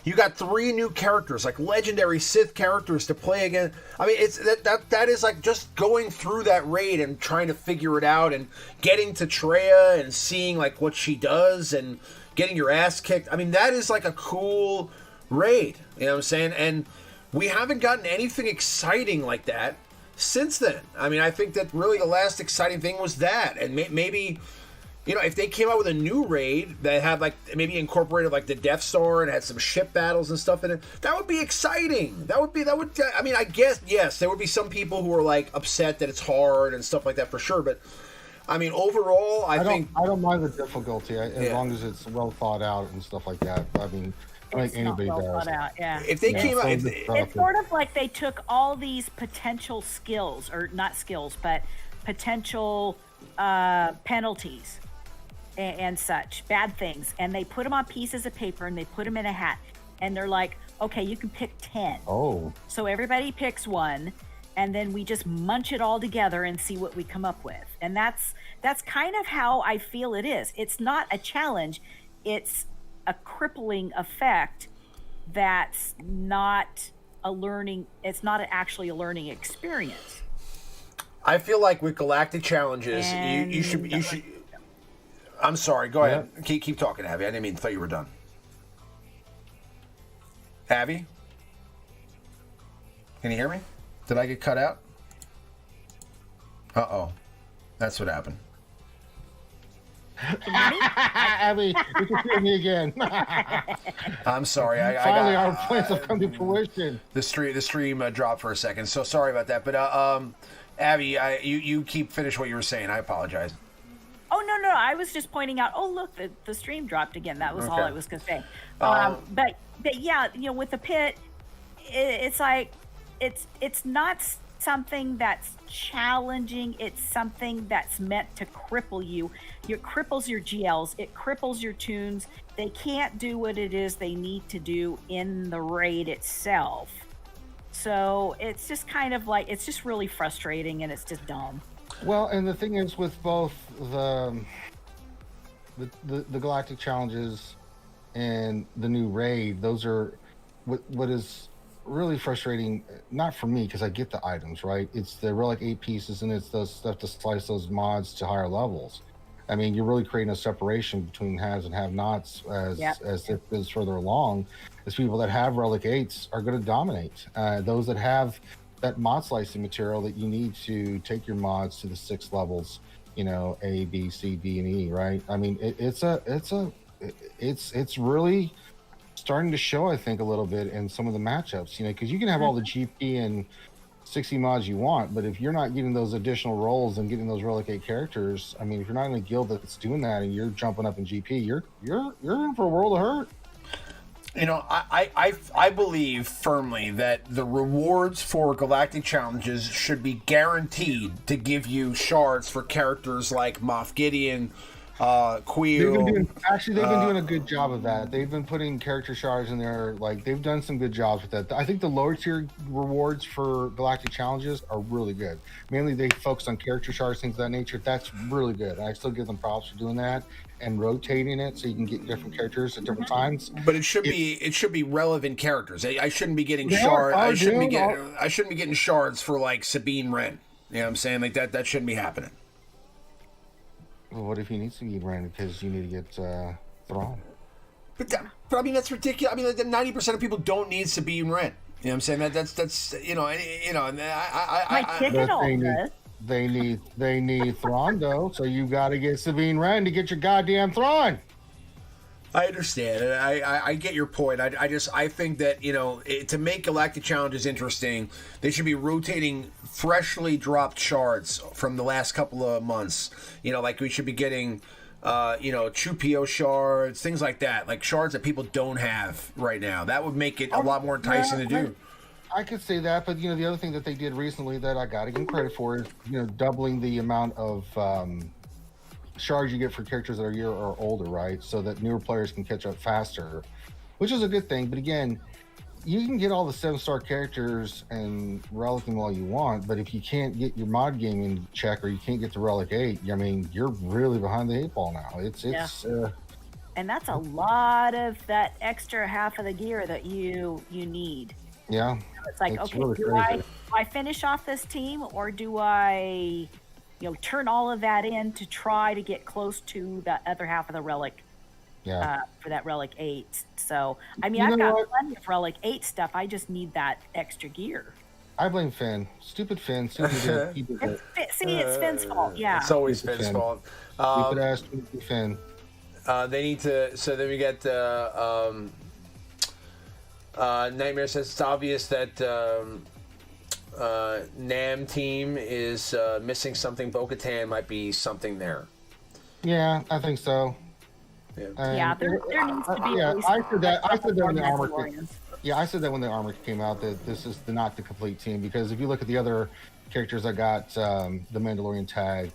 you got 3 new characters, like legendary Sith characters to play again. I mean, it's that is like just going through that raid and trying to figure it out and getting to Traya and seeing like what she does and getting your ass kicked. I mean, that is like a cool raid. You know what I'm saying? And we haven't gotten anything exciting like that since then. I mean, I think that really the last exciting thing was that, and maybe, you know, if they came out with a new raid that had like maybe incorporated like the Death Star and had some ship battles and stuff in it, that would be exciting. That would. I mean, I guess yes, there would be some people who are like upset that it's hard and stuff like that for sure. But I mean, overall, I think I don't mind the difficulty as long as it's well thought out and stuff like that. I mean. Like It's anybody not well does. thought out, yeah. if they came out, It's sort of like they took all these potential skills, or not skills, but potential penalties and such, bad things, and they put them on pieces of paper and they put them in a hat. And they're like, okay, you can pick 10. Oh. So everybody picks one, and then we just munch it all together and see what we come up with. And that's kind of how I feel it is. It's not a challenge. It's a crippling effect that's not a learning, it's not actually a learning experience. I feel like with Galactic Challenges, you should I'm sorry. Go ahead. Keep talking, Abby. I didn't mean to thought you were done. Abby? Can you hear me? Did I get cut out? Uh-oh. That's what happened. Abby, you can hear me again. I'm sorry. Finally, our plans have come to fruition. The stream dropped for a second, so sorry about that. But Abby, you finish what you were saying. I apologize. Oh, no. I was just pointing out, oh, look, the stream dropped again. That was all I was going to say. But yeah, with the pit, it's like, it's not something that's challenging. It's something that's meant to cripple you. It cripples your GLs. It cripples your tunes. They can't do what it is they need to do in the raid itself. So it's just kind of like, it's just really frustrating and it's just dumb. Well, and the thing is with both the Galactic Challenges and the new raid, those are what is really frustrating, not for me because I get the items, right? It's the Relic 8 pieces and it's the stuff to slice those mods to higher levels. I mean, you're really creating a separation between haves and have-nots as it goes further along. As people that have Relic 8s are going to dominate. Those that have that mod slicing material that you need to take your mods to the 6 levels, A, B, C, D, and E, right? I mean, it's really starting to show, I think, a little bit in some of the matchups, because you can have all the GP and 60 mods you want, but if you're not getting those additional rolls and getting those Relic 8 characters, I mean, if you're not in a guild that's doing that and you're jumping up in GP, you're in for a world of hurt. I believe firmly that the rewards for Galactic Challenges should be guaranteed to give you shards for characters like Moff Gideon, Queel. They've been doing a good job of that. They've been putting character shards in there. Like, they've done some good jobs with that. I think the lower tier rewards for Galactic Challenges are really good. Mainly they focus on character shards, things of that nature. That's really good. I still give them props for doing that and rotating it so you can get different characters at different times. But it should be relevant characters. I shouldn't be getting shards. I shouldn't be getting shards for like Sabine Wren. You know what I'm saying? Like that shouldn't be happening. Well, what if he needs to be Wren because you need to get Thrawn? But I mean, that's ridiculous. I mean, 90% of people don't need Sabine Wren. You know what I'm saying? That's My ticket all they need Thrawn though, so you got to get Sabine Wren to get your goddamn Thrawn. I understand, and I get your point. I think that to make Galactic Challenges interesting, they should be rotating freshly dropped shards from the last couple of months. Like we should be getting, Chupio shards, things like that, like shards that people don't have right now. That would make it a lot more enticing to do. I could say that, but the other thing that they did recently that I got to give credit for is doubling the amount of shards you get for characters that are a year or older, right? So that newer players can catch up faster, which is a good thing. But again, you can get all the 7-star characters and relic them all you want, but if you can't get your mod game in check or you can't get the Relic 8, I mean, you're really behind the 8 ball now. And that's a lot of that extra half of the gear that you need. Yeah. It's like, okay, really do I finish off this team or do I, turn all of that in to try to get close to the other half of the relic? Yeah. For that Relic 8. So, I mean, I've got plenty of Relic 8 stuff. I just need that extra gear. I blame Finn. Stupid Finn. See, it's Finn's fault. Yeah. It's always Finn's fault. Stupid ass Finn. They need to. So then we get Nightmare says it's obvious that Nam team is missing something. Bo-Katan might be something there. Yeah, I think so. Yeah, there needs to be. I said that when the armor. Yeah, I said that when the armor came out that this is not the complete team, because if you look at the other characters that got the Mandalorian tag,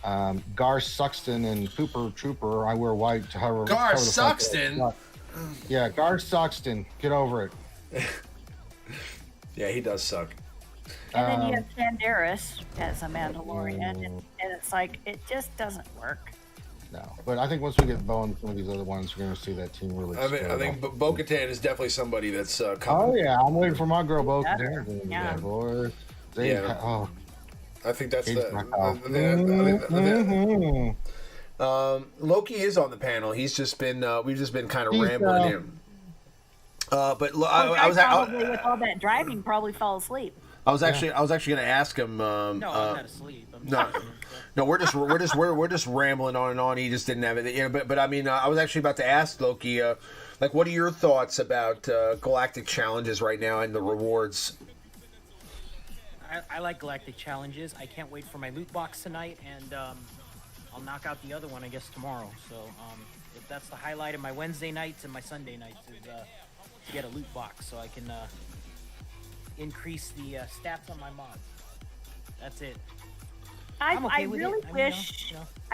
Gar Suxton and Cooper Trooper, I wear white to hover. Gar Suxton. Yeah, Gar Suxton. Get over it. Yeah, he does suck. And then you have Candaris as a Mandalorian, and it's like, it just doesn't work. No, but I think once we get Bo and some of these other ones, we're going to see that team really. I think Bo-Katan is definitely somebody that's coming. Oh yeah, I'm waiting for my girl Bo-Katan. Yeah, boy. I think that's Loki is on the panel. He's just been we've just been kind of rambling here. I was probably with all that driving probably fell asleep. I was actually going to ask him. No, I'm not asleep. No, we're just rambling on and on. He just didn't have it. You know, but I mean, I was actually about to ask Loki, like, what are your thoughts about Galactic Challenges right now and the rewards? I like Galactic Challenges. I can't wait for my loot box tonight, and I'll knock out the other one, I guess, tomorrow. So if that's the highlight of my Wednesday nights and my Sunday nights is to get a loot box, so I can increase the stats on my mods. That's it. I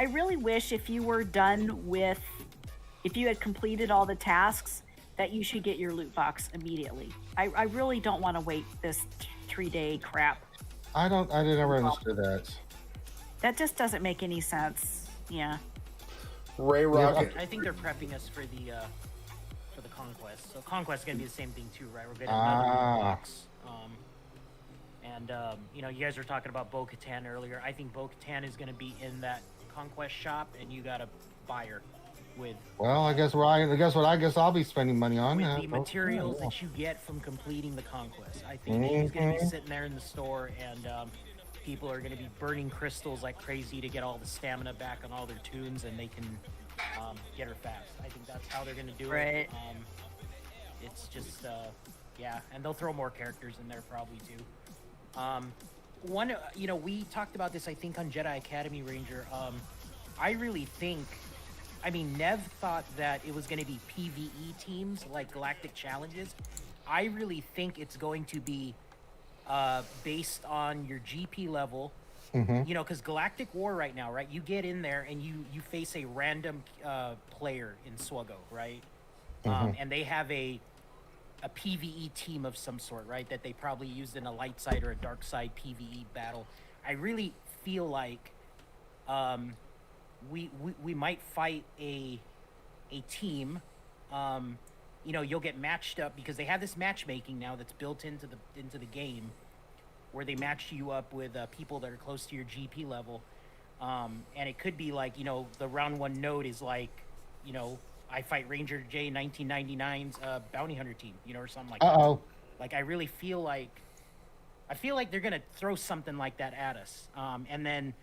really wish if you were done with, if you had completed all the tasks, that you should get your loot box immediately. I really don't want to wait this 3-day crap. I never understood that. That just doesn't make any sense. Yeah. Ray Rocket. I think they're prepping us for the conquest. So conquest is gonna be the same thing too, right? We're getting another loot box. You know, you guys were talking about Bo-Katan earlier. I think Bo-Katan is gonna be in that conquest shop, and you got a buyer with. Well, I guess I'll be spending money on with the materials that you get from completing the conquest. I think he's gonna be sitting there in the store, and people are gonna be burning crystals like crazy to get all the stamina back on all their tunes, and they can get her fast. I think that's how they're gonna do it. It's just yeah, and they'll throw more characters in there probably too. You know, we talked about this, I think, on Jedi Academy Ranger. I really think, I mean, Nev thought that it was going to be PvE teams like Galactic Challenges. I really think it's going to be based on your GP level. You know, because Galactic War right now, right? You get in there and you face a random player in SWGOH, right? And they have a PvE team of some sort, right? That they probably used in a light side or a dark side PvE battle. I really feel like we might fight a team. You know, you'll get matched up because they have this matchmaking now that's built into the game, where they match you up with people that are close to your GP level. And it could be like, you know, the round 1 node is like, you know, I fight RangerJ1999's bounty hunter team, you know, or something like that. Like, I really feel like they're gonna throw something like that at us. And then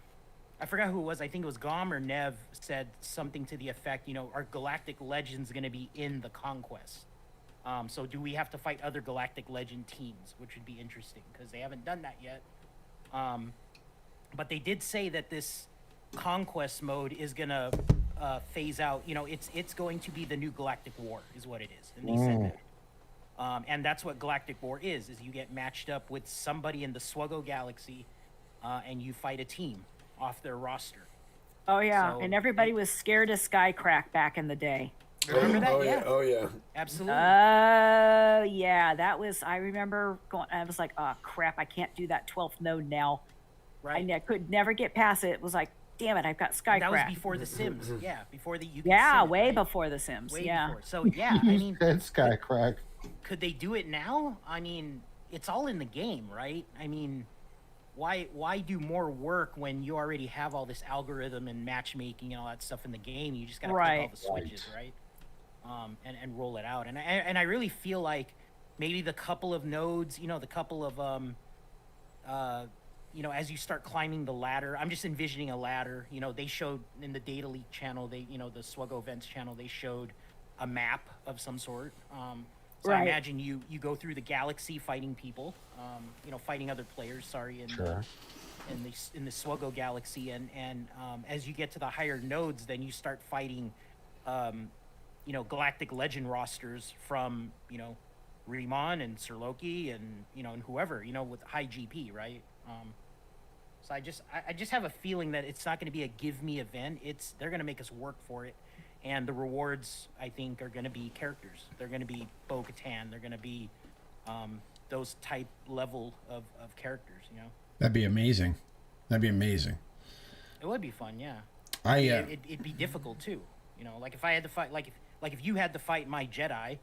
I forgot who it was. I think it was Gom or Nev said something to the effect, you know, are Galactic Legends gonna be in the conquest? So do we have to fight other Galactic Legend teams, which would be interesting because they haven't done that yet. But they did say that this conquest mode is gonna phase out. You know, it's going to be the new Galactic War is what it is, and they said that. And that's what Galactic War is you get matched up with somebody in the SWGOH galaxy, and you fight a team off their roster. Oh yeah, So and everybody was scared of Skycrack back in the day. Remember that? Oh yeah. Absolutely. Yeah, that was. I remember going. I was like, oh crap, I can't do that 12th node now. Right. I could never get past it. It was like, damn it, I've got Skycrack. That was before the Sims. Yeah, before the way before the Sims. Way yeah. before. So yeah, I mean, Skycrack. Could they do it now? I mean, it's all in the game, right? I mean, why do more work when you already have all this algorithm and matchmaking and all that stuff in the game? You just gotta click all the switches, right? And roll it out. And I really feel like maybe the couple of nodes, you know, the couple of you know, as you start climbing the ladder, I'm just envisioning a ladder. You know, they showed in the Data Leak channel, you know, the SWGOH events channel, they showed a map of some sort. So I imagine you go through the galaxy fighting people, you know, fighting other players. In the SWGOH galaxy, and as you get to the higher nodes, then you start fighting, you know, Galactic Legend rosters from, you know, Rimon and Sir Loki and, you know, and whoever, you know, with high GP, right? So I just have a feeling that it's not going to be a give me event. They're going to make us work for it, and the rewards, I think, are going to be characters. They're going to be Bo-Katan. They're going to be those type level of characters. You know. That'd be amazing. That'd be amazing. It would be fun, yeah. It'd be difficult too. You know, like if I had to fight, like if you had to fight my Jedi,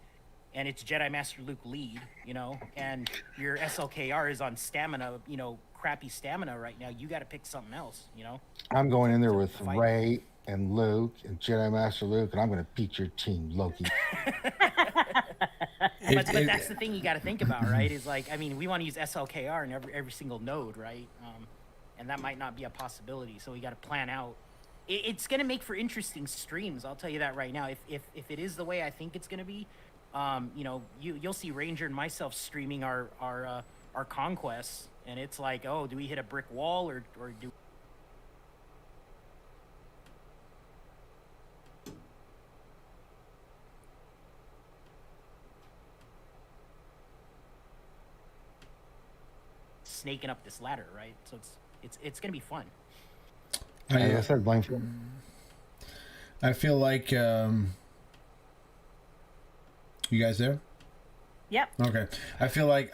and it's Jedi Master Luke lead, you know, and your SLKR is on stamina, you know, crappy stamina right now, you got to pick something else, you know. I'm going in there with Ray and Luke and Jedi Master Luke, and I'm going to beat your team, Loki. But that's the thing you got to think about, right? Is like, I mean, we want to use SLKR in every single node, right? And that might not be a possibility. So we got to plan out. It's going to make for interesting streams. I'll tell you that right now. If it is the way I think it's going to be, you know, you'll see Ranger and myself streaming our conquests, and it's like, oh, do we hit a brick wall or do? Snaking up this ladder, right? So it's gonna be fun. I said blame. I feel like you guys there? Yep. Okay. I feel like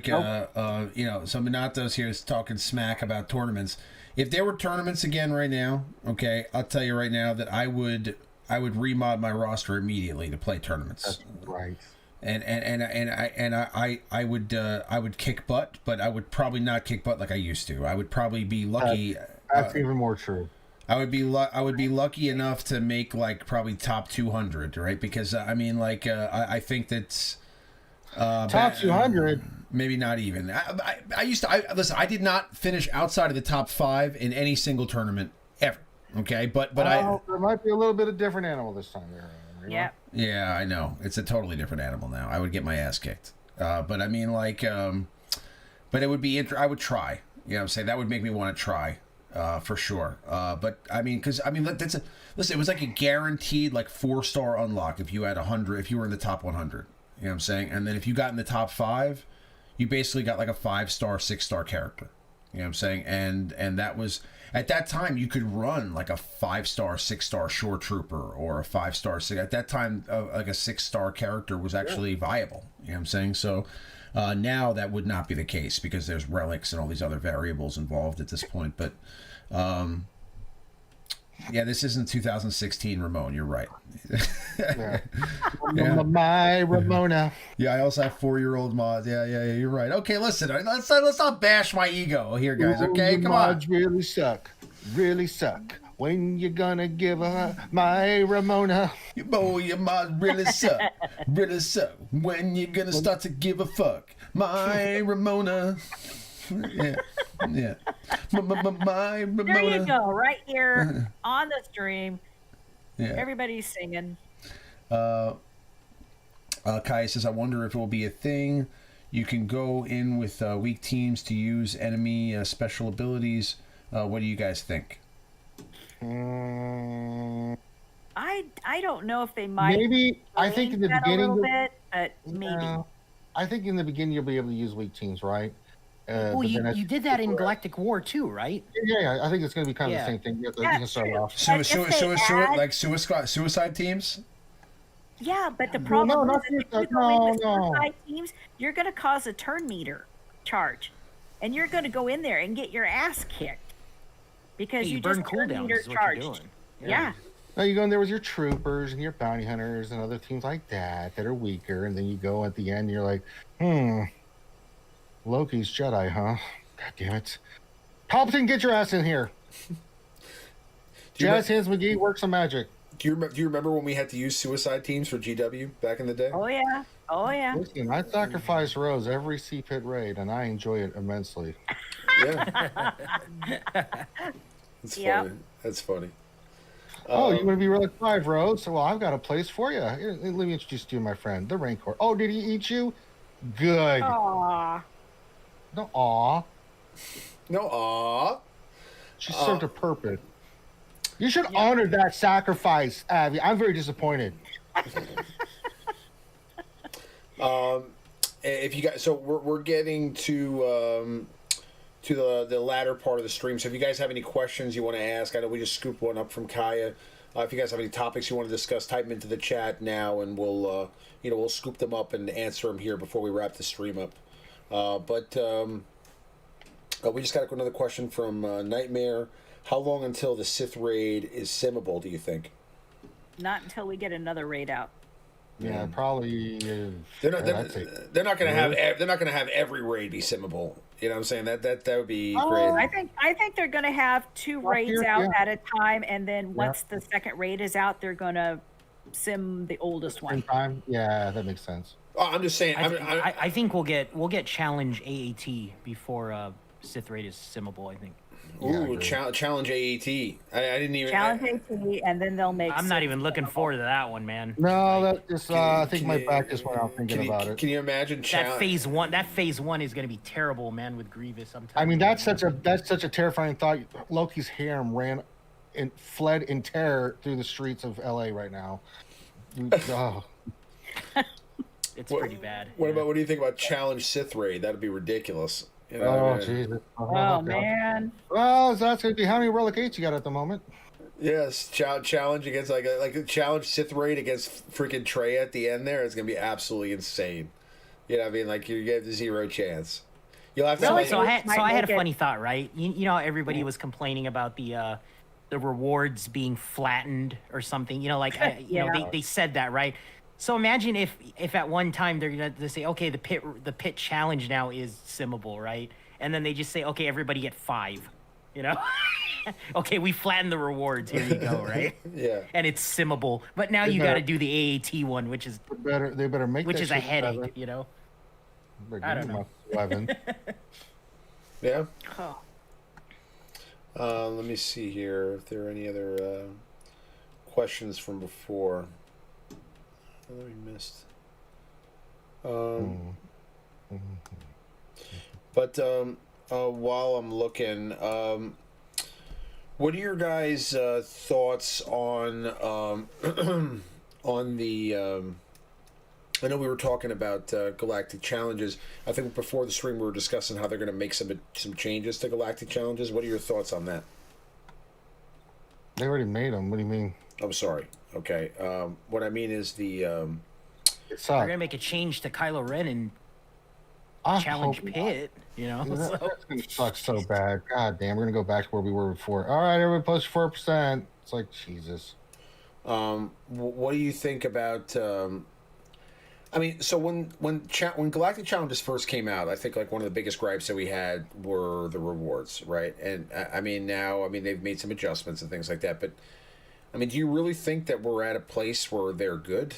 you know, some Minatos here is talking smack about tournaments. If there were tournaments again right now, okay, I'll tell you right now that I would remod my roster immediately to play tournaments. That's right. I would kick butt, but I would probably not kick butt like I used to. I would probably be lucky. That's even more true. I would be lucky enough to make like probably top 200, right? Because I mean, like I think that's top 200. Maybe not even. I used to. Listen. I did not finish outside of the top 5 in any single tournament ever. Okay, but there might be a little bit of different animal this time. Yeah. Yeah, I know. It's a totally different animal now. I would get my ass kicked. But I mean, like, but it would be. I would try. You know what I'm saying? That would make me want to try. For sure. But I mean, because I mean, listen, it was like a guaranteed like 4-star unlock if you had 100, if you were in the top 100. You know what I'm saying? And then if you got in the top 5, you basically got like a 5-star, 6-star character. You know what I'm saying? And that was at that time you could run like a 5-star, 6-star shore trooper or a 5-star. At that time, like a 6-star character was actually viable. You know what I'm saying? So. Now that would not be the case because there's relics and all these other variables involved at this point. But yeah, this isn't 2016 Ramon. You're right. Yeah. My Ramona. Yeah, I also have 4-year-old mods. Yeah, you're right. Okay, listen, let's not bash my ego here, guys. Okay, come on. Mods really suck. Really suck. When you gonna give her my Ramona? Boy, your mods really suck. Really suck. When you gonna start to give a fuck? My Ramona. Yeah. My Ramona. There you go, right here on the stream. Yeah. Everybody's singing. Kai says, I wonder if it will be a thing. You can go in with weak teams to use enemy special abilities. What do you guys think? I don't know if they might. Maybe I think in the beginning a little bit, but maybe. I think in the beginning you'll be able to use weak teams, right? Well, you did that in Galactic War too, right? Yeah. I think it's going to be kind of the same thing. You can start off. Like suicide teams. Yeah, but the problem is that if you go in with no. suicide teams, you're going to cause a turn meter charge, and you're going to go in there and get your ass kicked because you burn just turn cooldowns meter is what charged. you're doing. Yeah. Now you go in there with your troopers and your bounty hunters and other teams like that are weaker, and then you go at the end and you're like, Loki's Jedi, huh? God damn it. Palpatine, get your ass in here. Jazz Hands McGee, work some magic. Do you remember when we had to use suicide teams for GW back in the day? Oh yeah. Listen, I sacrifice Rose every C-Pit raid, and I enjoy it immensely. Yeah. That's funny. That's funny. Oh, you want to be Relic 5, Rose? Well, I've got a place for you. Here, let me introduce you to my friend, the Rancor. Oh, did he eat you? Good. Aww. No, aw. No, aw. She served a purpose. You should honor that sacrifice, Abby. I'm very disappointed. If you guys, so we're getting to the latter part of the stream. So if you guys have any questions you want to ask, I know we just scooped one up from Kaya. If you guys have any topics you want to discuss, type them into the chat now, and we'll scoop them up and answer them here before we wrap the stream up. We just got another question from Nightmare. How long until the Sith raid is simmable, do you think? Not until we get another raid out. Yeah, probably. They're not going to have every raid be simmable. You know what I'm saying? That would be Oh, great. I think they're going to have 2 raids here, out yeah. at a time, and then once the second raid is out, they're going to sim the oldest Same one. time. Yeah, that makes sense. Oh, I'm just saying. I think we'll get challenge AAT before Sith Raid is simmable. I think. Ooh, challenge AET. I didn't even. Challenge AT, and then they'll make. I'm not Sith even looking forward to that one, man. No, Like, that just Can- I think can my you- back just went out thinking about it. Can you imagine that phase one. That phase one is going to be terrible, man. With Grievous, I'm I mean, telling that's such a terrifying thought. Loki's harem fled in terror through the streets of LA right now. Oh. It's pretty bad. What yeah. do you think about challenge Sith Raid? That'd be ridiculous. You know, Oh, I mean, Jesus. Oh God. man. Well, so that's going to be how many Relic 8s you got at the moment? Yes, challenge against like a challenge Sith Raid against freaking Trey at the end there. It's gonna be absolutely insane. You know what I mean? Like you get 0 chance. You'll have to. Really? like- So I had a Might funny thought, right? You know how everybody was complaining about the rewards being flattened or something. You know, like you know Yeah. they said that, right? So imagine if at one time they're gonna say, okay, the pit challenge now is simmable, right? And then they just say, okay, everybody get 5. You know, okay, we flattened the rewards. Here you go, right? Yeah. And it's simmable, but now you got to do the AAT one, which is They better make that a shit headache. better. You know. Better I give don't me know. my 11. Yeah. Oh. Let me see here if there are any other questions from before. What we missed. But while I'm looking, what are your guys' thoughts on on the? I know we were talking about galactic challenges. I think before the stream we were discussing how they're going to make some changes to galactic challenges. What are your thoughts on that? They already made them. What do you mean? I'm sorry. Okay. What I mean is the. It They're sucks. gonna make a change to Kylo Ren and I challenge hope not. Pitt. You know. That- So. That's gonna suck so bad. God damn, we're gonna go back to where we were before. All right, everybody post 4%. It's like Jesus. What do you think about? I mean, so when Galactic Challenges first came out, I think like one of the biggest gripes that we had were the rewards, right? And I mean now, they've made some adjustments and things like that. But I mean, do you really think that we're at a place where they're good?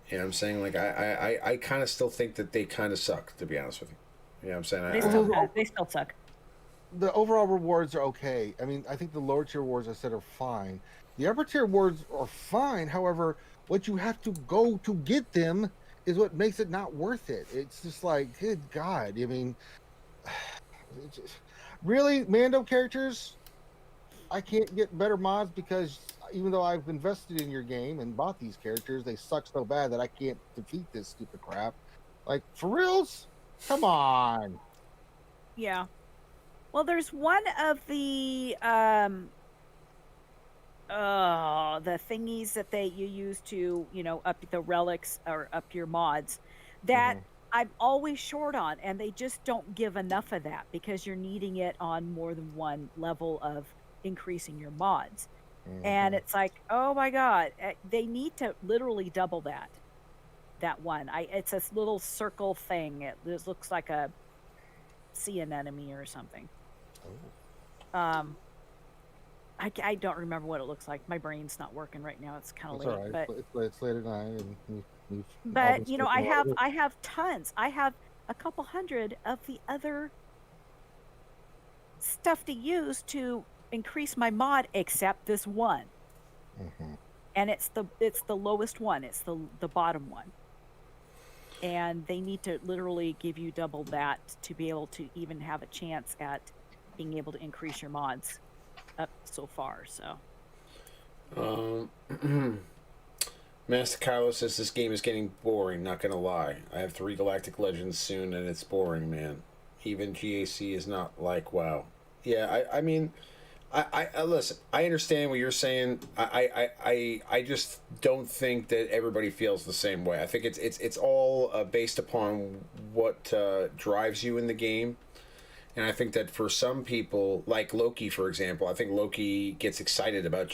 You know what I'm saying? Like I kind of still think that they kind of suck, to be honest with you. You know what I'm saying? They still suck. The overall rewards are okay. I mean, I think the lower tier rewards I said are fine. The upper tier rewards are fine. However, what you have to go to get them is what makes it not worth it. It's just like, good God. I mean, really, Mando characters, I can't get better mods because even though I've invested in your game and bought these characters, they suck so bad that I can't defeat this stupid crap. Like, for reals? Come on. Yeah. Well, there's one of the thingies that you use to, up the relics or up your mods that I'm always short on, and they just don't give enough of that because you're needing it on more than one level of increasing your mods. And it's like, oh my God, they need to literally double that one. It's this little circle thing. It looks like a sea anemone or something. I don't remember what it looks like. My brain's not working right now. It's kind of That's late, all right. but It's late at night. And but I have tons. I have a couple hundred of the other stuff to use to increase my mod, except this one. And it's the lowest one. It's the bottom one. And they need to literally give you double that to be able to even have a chance at being able to increase your mods up so far. So Master Kylo says this game is getting boring, not gonna lie. I have 3 Galactic Legends soon and it's boring, man. Even GAC is not like WoW. Yeah, I mean, I listen, I understand what you're saying. I just don't think that everybody feels the same way. I think it's all based upon what drives you in the game. And I think that for some people, like Loki, for example, I think Loki gets excited about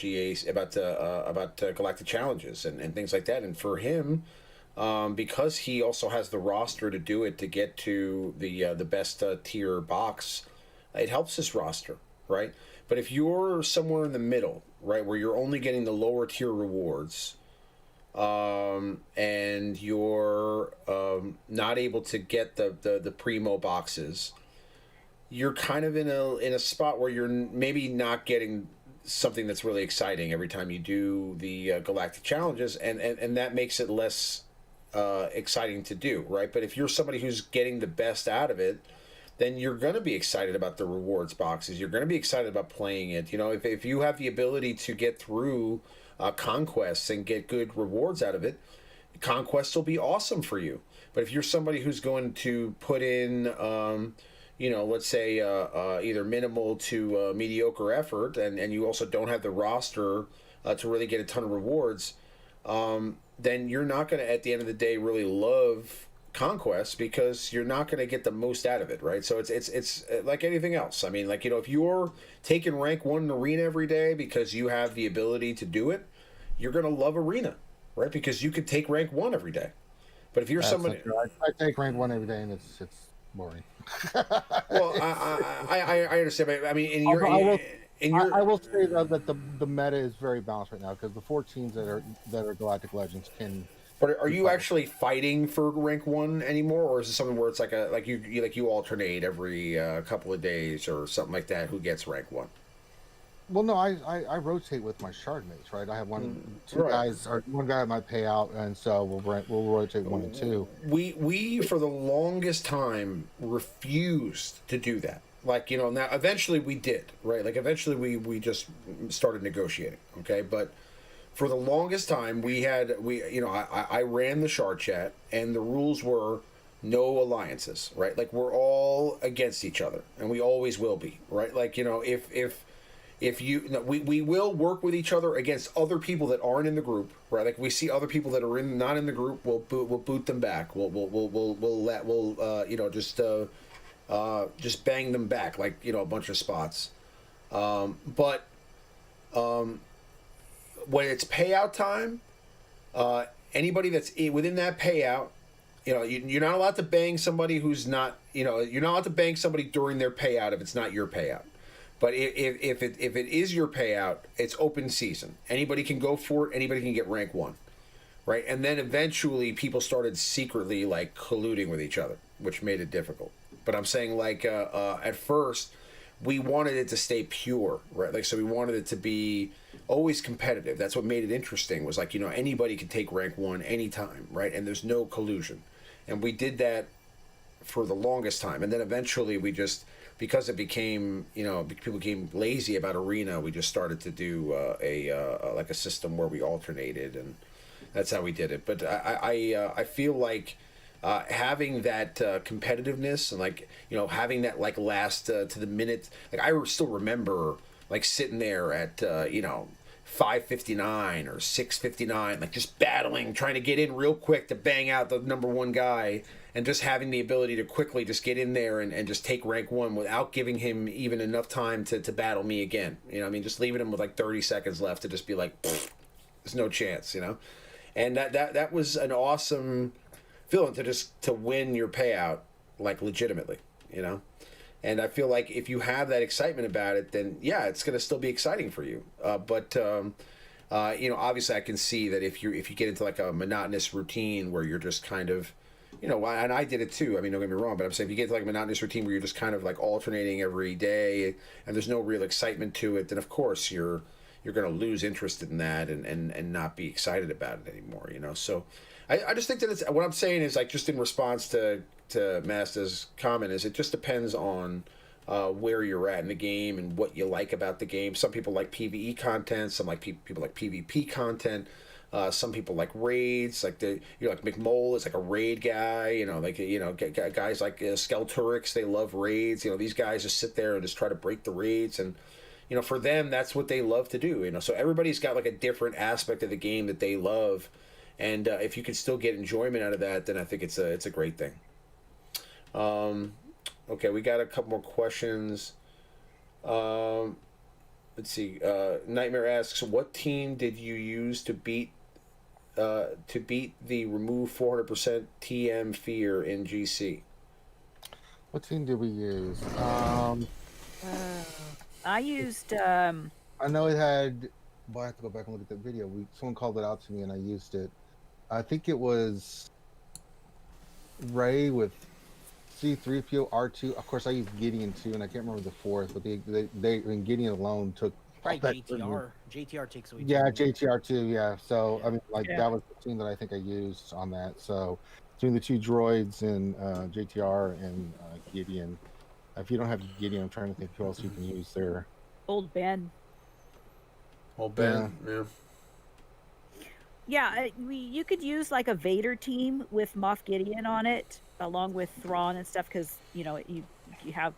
Galactic Challenges and things like that. And for him, because he also has the roster to do it to get to the best tier box. It helps his roster, right? But if you're somewhere in the middle, right, where you're only getting the lower tier rewards, and you're not able to get the primo boxes, you're kind of in a spot where you're maybe not getting something that's really exciting every time you do the galactic challenges, and that makes it less exciting to do, right? But if you're somebody who's getting the best out of it, then you're going to be excited about the rewards boxes. You're going to be excited about playing it. You know, if you have the ability to get through conquests and get good rewards out of it, conquests will be awesome for you. But if you're somebody who's going to put in, you know, let's say either minimal to mediocre effort, and you also don't have the roster to really get a ton of rewards, then you're not going to, at the end of the day, really love conquest, because you're not going to get the most out of it, right? So it's like anything else. I mean, like, you know, if you're taking rank 1 in arena every day because you have the ability to do it, you're going to love arena, right? Because you could take rank 1 every day. But if you're somebody, I take rank 1 every day, and it's boring. well, I understand, but I mean, I will say though that the meta is very balanced right now, because the 4 teams that are Galactic Legends can. But are you actually fighting for rank 1 anymore, or is it something where it's like you alternate every couple of days or something like that? Who gets rank 1? Well, no, I rotate with my shard mates, right? I have two right. guys, or one guy at my payout, and so we'll rotate 1 and 2. We for the longest time refused to do that. Like, you know, now eventually we did, right? Like eventually we just started negotiating, okay? But for the longest time I ran the shard chat, and the rules were no alliances, right? Like, we're all against each other, and we always will be, right? Like, you know, if you no, we will work with each other against other people that aren't in the group, right? Like, we see other people that are not in the group, we'll boot them back. We'll you know, just bang them back, like, you know, a bunch of spots. But when it's payout time, anybody that's within that payout, you know, you're not allowed to bang somebody who's not, you know, you're not allowed to bang somebody during their payout if it's not your payout. But if it is your payout, it's open season. Anybody can go for it. Anybody can get rank 1, right? And then eventually people started secretly, like, colluding with each other, which made it difficult. But I'm saying, like, at first we wanted it to stay pure, right? Like, so we wanted it to be always competitive. That's what made it interesting, was like, you know, anybody can take rank 1 anytime, right? And there's no collusion. And we did that for the longest time. And then eventually we just, because it became, you know, people became lazy about arena, we just started to do like a system where we alternated, and that's how we did it. But I feel like having that competitiveness, and, like, you know, having that, like, last to the minute, like, I still remember, like, sitting there at you know, 5:59 or 6:59, like, just battling, trying to get in real quick to bang out the number 1 guy, and just having the ability to quickly just get in there and just take rank 1 without giving him even enough time to battle me again. You know, I mean, just leaving him with like 30 seconds left to just be like, there's no chance, you know? And that was an awesome feeling, to win your payout, like, legitimately, you know? And I feel like if you have that excitement about it, then yeah, it's going to still be exciting for you. But you know, obviously I can see that if you get into, like, a monotonous routine where you're just kind of, you know, and I did it too. I mean, don't get me wrong, but I'm saying if you get to, like, a monotonous routine where you're just kind of, like, alternating every day, and there's no real excitement to it, then of course you're going to lose interest in that and not be excited about it anymore, you know? So I just think that it's, what I'm saying is, like, just in response to Master's comment, is it just depends on where you're at in the game and what you like about the game. Some people like PvE content, some like people like PvP content. Some people like raids, like like McMole is like a raid guy, you know, like, you know, guys like Skelturix, they love raids. You know, these guys just sit there and just try to break the raids, and, you know, for them that's what they love to do, you know. So everybody's got, like, a different aspect of the game that they love, and if you can still get enjoyment out of that, then I think it's a great thing. Okay, we got a couple more questions. Let's see. Nightmare asks, what team did you use to beat to beat the remove 400% TM fear in GC? What team did we use? I used I know it had. Well, I have to go back and look at that video. Someone called it out to me, and I used it. I think it was Ray with C3PO R2. Of course, I used Gideon too, and I can't remember the fourth. But they in Gideon alone took Probably JTR. JTR takes away. Yeah, JTR too. Yeah. So I mean, like Yeah. that was the team that I think I used on that. So between the two droids and JTR and Gideon. If you don't have Gideon, I'm trying to think who else you can use there. Old Ben. Well, Ben, yeah. Yeah, you could use like a Vader team with Moff Gideon on it, along with Thrawn and stuff, because you have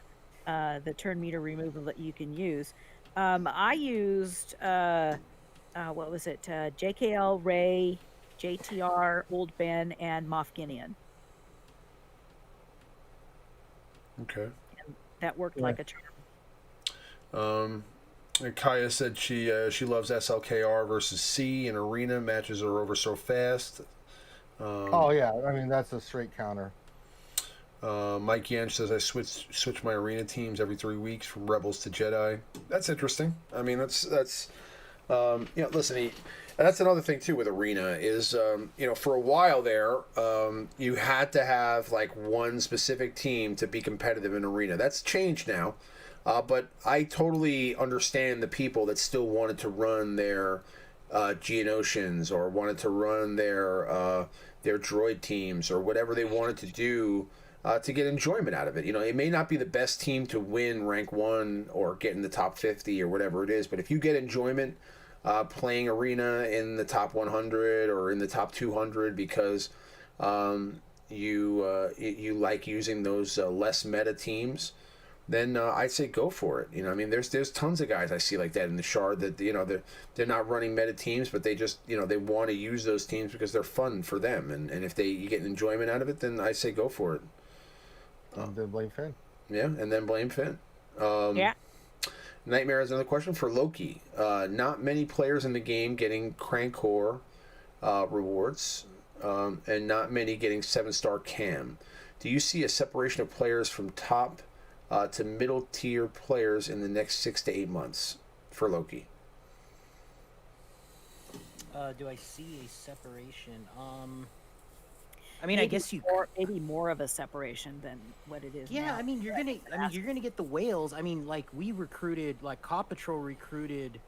the turn meter removal that you can use. I used what was it? JKL, Ray, JTR, Old Ben, and Moff Gideon. Okay. And that worked like a charm. And Kaya said she loves SLKR versus C in arena. Matches are over so fast. Oh yeah, I mean that's a straight counter. Mike Yench says I switch my arena teams every 3 weeks from Rebels to Jedi. That's interesting. I mean that's listen, that's another thing too with arena is for a while there you had to have like one specific team to be competitive in arena. That's changed now. But I totally understand the people that still wanted to run their Geonosians or wanted to run their droid teams or whatever they wanted to do to get enjoyment out of it. It may not be the best team to win rank 1 or get in the top 50 or whatever it is, but if you get enjoyment playing arena in the top 100 or in the top 200 because you like using those less meta teams, then I'd say go for it. I mean, there's tons of guys I see like that in the Shard that they're not running meta teams, but they just they want to use those teams because they're fun for them, and if you get enjoyment out of it, then I say go for it. And then blame Finn. Yeah, and then blame Finn. Yeah. Nightmare has another question for Loki. Not many players in the game getting Crankcore rewards, and not many getting 7-star cam. Do you see a separation of players from top to middle tier players in the next 6 to 8 months for Loki? Do I see a separation? I mean, I guess maybe more of a separation than what it is. Yeah, now. I mean, you're gonna get the whales. I mean, like we recruited, like Paw Patrol recruited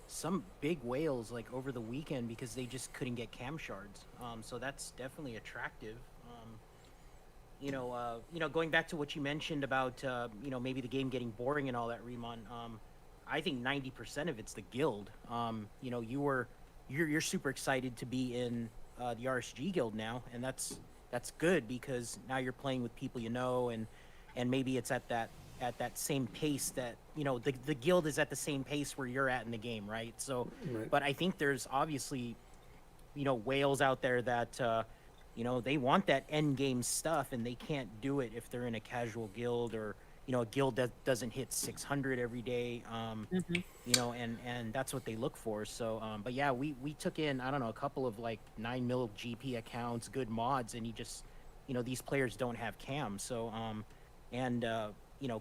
some big whales like over the weekend because they just couldn't get cam shards. So that's definitely attractive. Going back to what you mentioned about maybe the game getting boring and all that, Remon. I think 90% of it's the guild. You're super excited to be in the RSG guild now, and that's good because now you're playing with people and maybe it's at that same pace that the guild is at the same pace where you're at in the game, right? So, Right. But I think there's obviously whales out there that they want that end game stuff and they can't do it if they're in a casual guild or a guild that doesn't hit 600 every day. And that's what they look for. So, but yeah, we took in, I don't know, a couple of like 9 mil GP accounts, good mods, and these players don't have cam. So,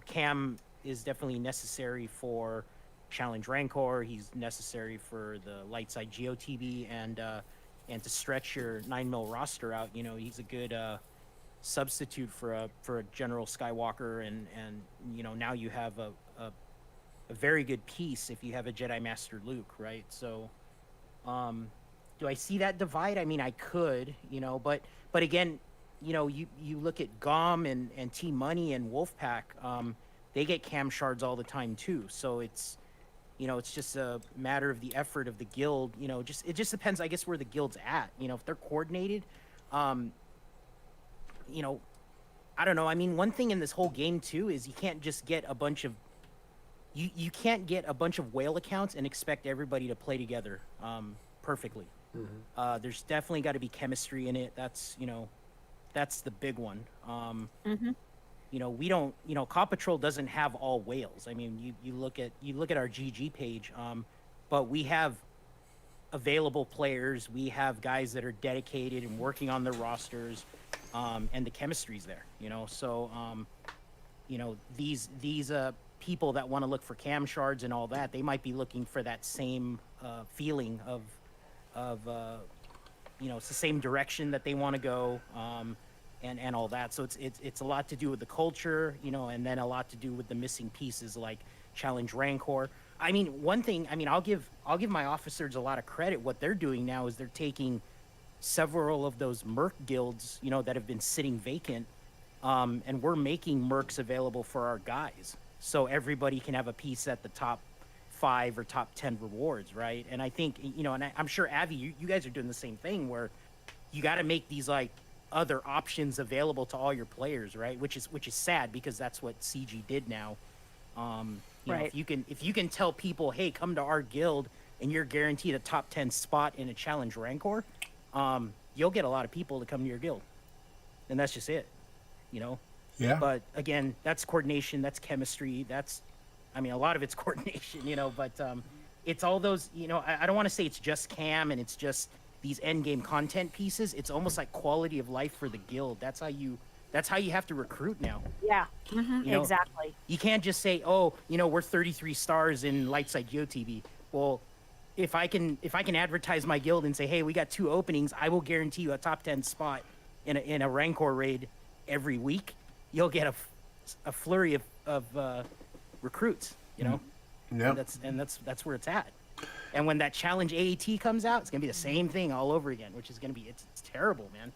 cam is definitely necessary for Challenge Rancor. He's necessary for the light side GOTB and to stretch your 9 mil roster out. He's a good substitute for a General Skywalker, and now you have a very good piece if you have a Jedi Master Luke, right? So do I see that divide? I mean, I could, but again, you look at GOM and TMoney and Wolfpack, they get cam shards all the time too. So it's just a matter of the effort of the guild. It just depends, I guess, where the guild's at. If they're coordinated, I don't know. I mean, one thing in this whole game too is you can't just get a bunch of you can't get a bunch of whale accounts and expect everybody to play together perfectly. Mm-hmm. There's definitely got to be chemistry in it. That's the big one. We don't. Paw Patrol doesn't have all whales. I mean, you look at our GG page, but we have available players. We have guys that are dedicated and working on their rosters, and the chemistry's there. So these people that want to look for cam shards and all that, they might be looking for that same feeling of it's the same direction that they want to go, and all that. So it's a lot to do with the culture, and then a lot to do with the missing pieces like Challenge Rancor. I mean, one thing, I'll give my officers a lot of credit. What they're doing now is they're taking several of those merc guilds, that have been sitting vacant, and we're making mercs available for our guys, so everybody can have a piece at the top 5 or top 10 rewards, right? And I think, and I'm sure Avi, you guys are doing the same thing, where you got to make these like other options available to all your players, right? Which is sad, because that's what CG did now. Right. If you can tell people, hey, come to our guild and you're guaranteed a top 10 spot in a Challenge Rancor, you'll get a lot of people to come to your guild, and that's just it, Yeah. But again, that's coordination, that's chemistry, a lot of it's coordination, but it's all those, I don't want to say it's just cam and it's just these end game content pieces. It's almost like quality of life for the guild. That's how you have to recruit now. Yeah, exactly. You can't just say, oh, we're 33 stars in Lightside GeoTV. Well, if I can advertise my guild and say, hey, we got 2 openings, I will guarantee you a top 10 spot in a Rancor raid every week. You'll get a flurry of recruits, Yeah. and that's where it's at. And when that Challenge AAT comes out, it's gonna be the same thing all over again, which is gonna be it's terrible, man.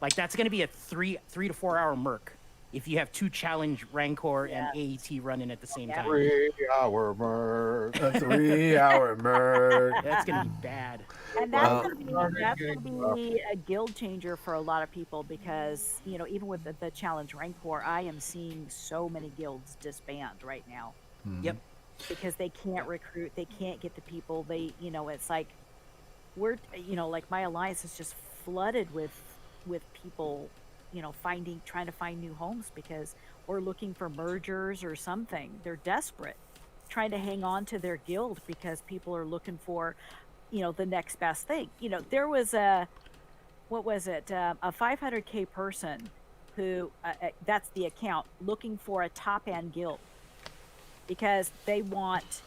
Like, that's gonna be a 3 to 4 hour merc if you have 2 Challenge Rancor and AAT running at the same time. 3-hour merc. A 3-hour merc. That's gonna be bad. And that's gonna be a guild changer for a lot of people, because even with the Challenge Rancor, I am seeing so many guilds disband right now. Yep. Because they can't recruit, they can't get the people. They, it's like we're, like my alliance is just flooded with people, trying to find new homes, because or looking for mergers or something. They're desperate, trying to hang on to their guild, because people are looking for, the next best thing. There was a 500K person who, that's the account, looking for a top end guild, because they want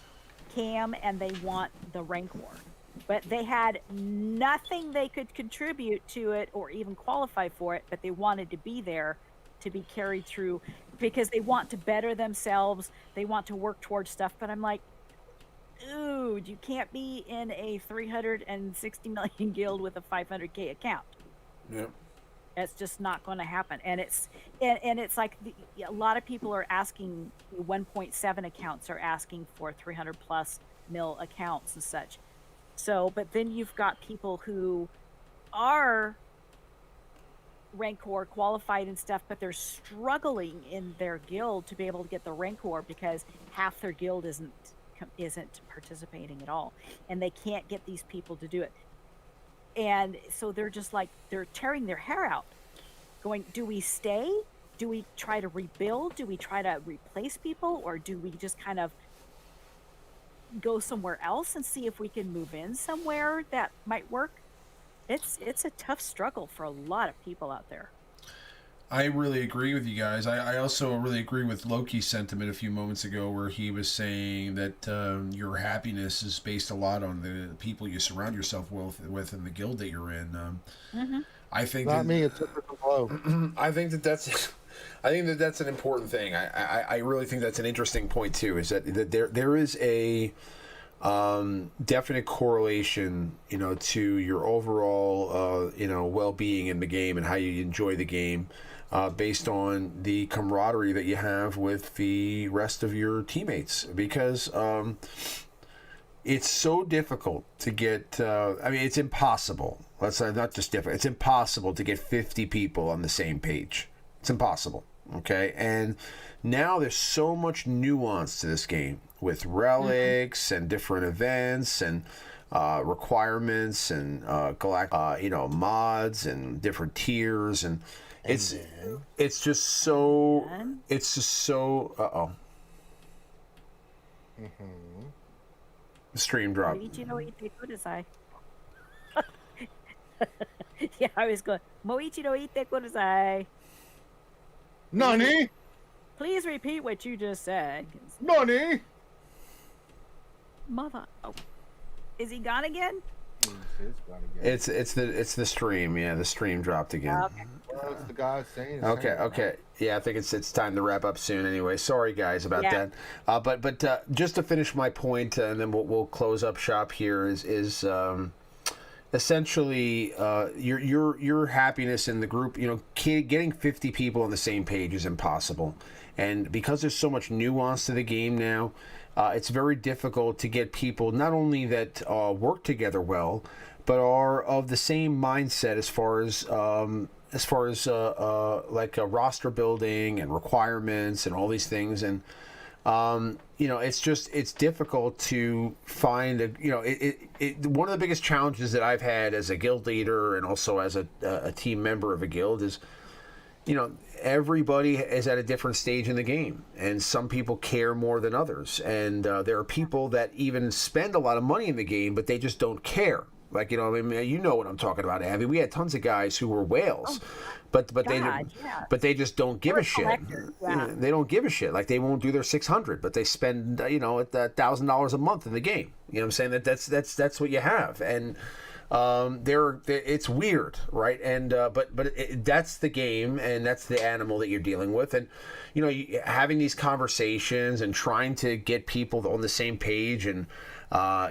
cam and they want the Rancor, but they had nothing they could contribute to it or even qualify for it, but they wanted to be there to be carried through, because they want to better themselves, they want to work towards stuff. But I'm like, dude, you can't be in a 360 million guild with a 500K account. Yep. It's just not going to happen. And it's like a lot of people are asking, 1.7 accounts are asking for 300 plus mil accounts and such. So, but then you've got people who are Rancor qualified and stuff, but they're struggling in their guild to be able to get the Rancor, because half their guild isn't participating at all, and they can't get these people to do it. And so they're just like, they're tearing their hair out, going, do we stay? Do we try to rebuild? Do we try to replace people? Or do we just kind of go somewhere else and see if we can move in somewhere that might work? It's a tough struggle for a lot of people out there. I really agree with you guys. I also really agree with Loki's sentiment a few moments ago, where he was saying that your happiness is based a lot on the people you surround yourself with in the guild that you're in. I think Not me. It's a different blow. I think that's an important thing. I really think that's an interesting point too. Is that there is a definite correlation, to your overall, well-being in the game and how you enjoy the game, based on the camaraderie that you have with the rest of your teammates, because it's so difficult to get, it's impossible. Let's say not just difficult, it's impossible to get 50 people on the same page. It's impossible. Okay. And now there's so much nuance to this game, with relics and different events and requirements and mods and different tiers, and it's just so Stream drop. Moichi no ite kudasai. Yeah, I was going. Moichi no ite kudasai. Nani? Please repeat what you just said. Nani? Mother. Oh, is he gone again? It's the stream. Yeah, the stream dropped again. Okay. Well, it's the guy saying. Okay. Yeah, I think it's time to wrap up soon. Anyway, sorry guys about that. But just to finish my point, and then we'll close up shop here. Is essentially your happiness in the group. You know, getting 50 people on the same page is impossible, and because there's so much nuance to the game now, it's very difficult to get people not only that work together well, but are of the same mindset as far as like roster building and requirements and all these things. And you know, it's difficult to find one of the biggest challenges that I've had as a guild leader and also as a team member of a guild is, you know, everybody is at a different stage in the game, and some people care more than others, and there are people that even spend a lot of money in the game, but they just don't care. Like, you know, I mean, you know what I'm talking about, Abby. We had tons of guys who were whales, but they just don't give a shit. Yeah. They don't give a shit. Like, they won't do their 600, but they spend $1,000 a month in the game. You know what I'm saying? That's what you have, and it's weird, right? And but that's the game, and that's the animal that you're dealing with, and you know, having these conversations and trying to get people on the same page and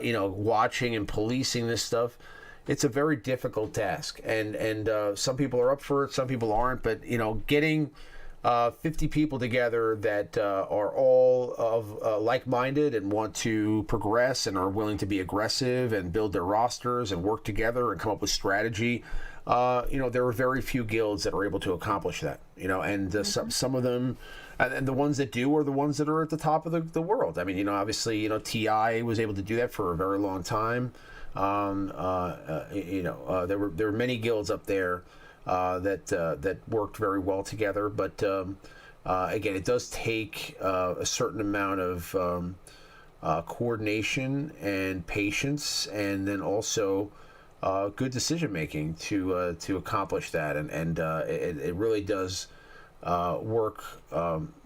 you know, watching and policing this stuff, it's a very difficult task, and some people are up for it, some people aren't, but you know, getting 50 people together that are all of like-minded and want to progress and are willing to be aggressive and build their rosters and work together and come up with strategy. You know, there are very few guilds that are able to accomplish that, you know, and some of them, and the ones that do are the ones that are at the top of the world. I mean, you know, obviously, you know, TI was able to do that for a very long time. You know, there were many guilds up there that worked very well together, but again, it does take a certain amount of coordination and patience, and then also good decision making to accomplish that, and it really does work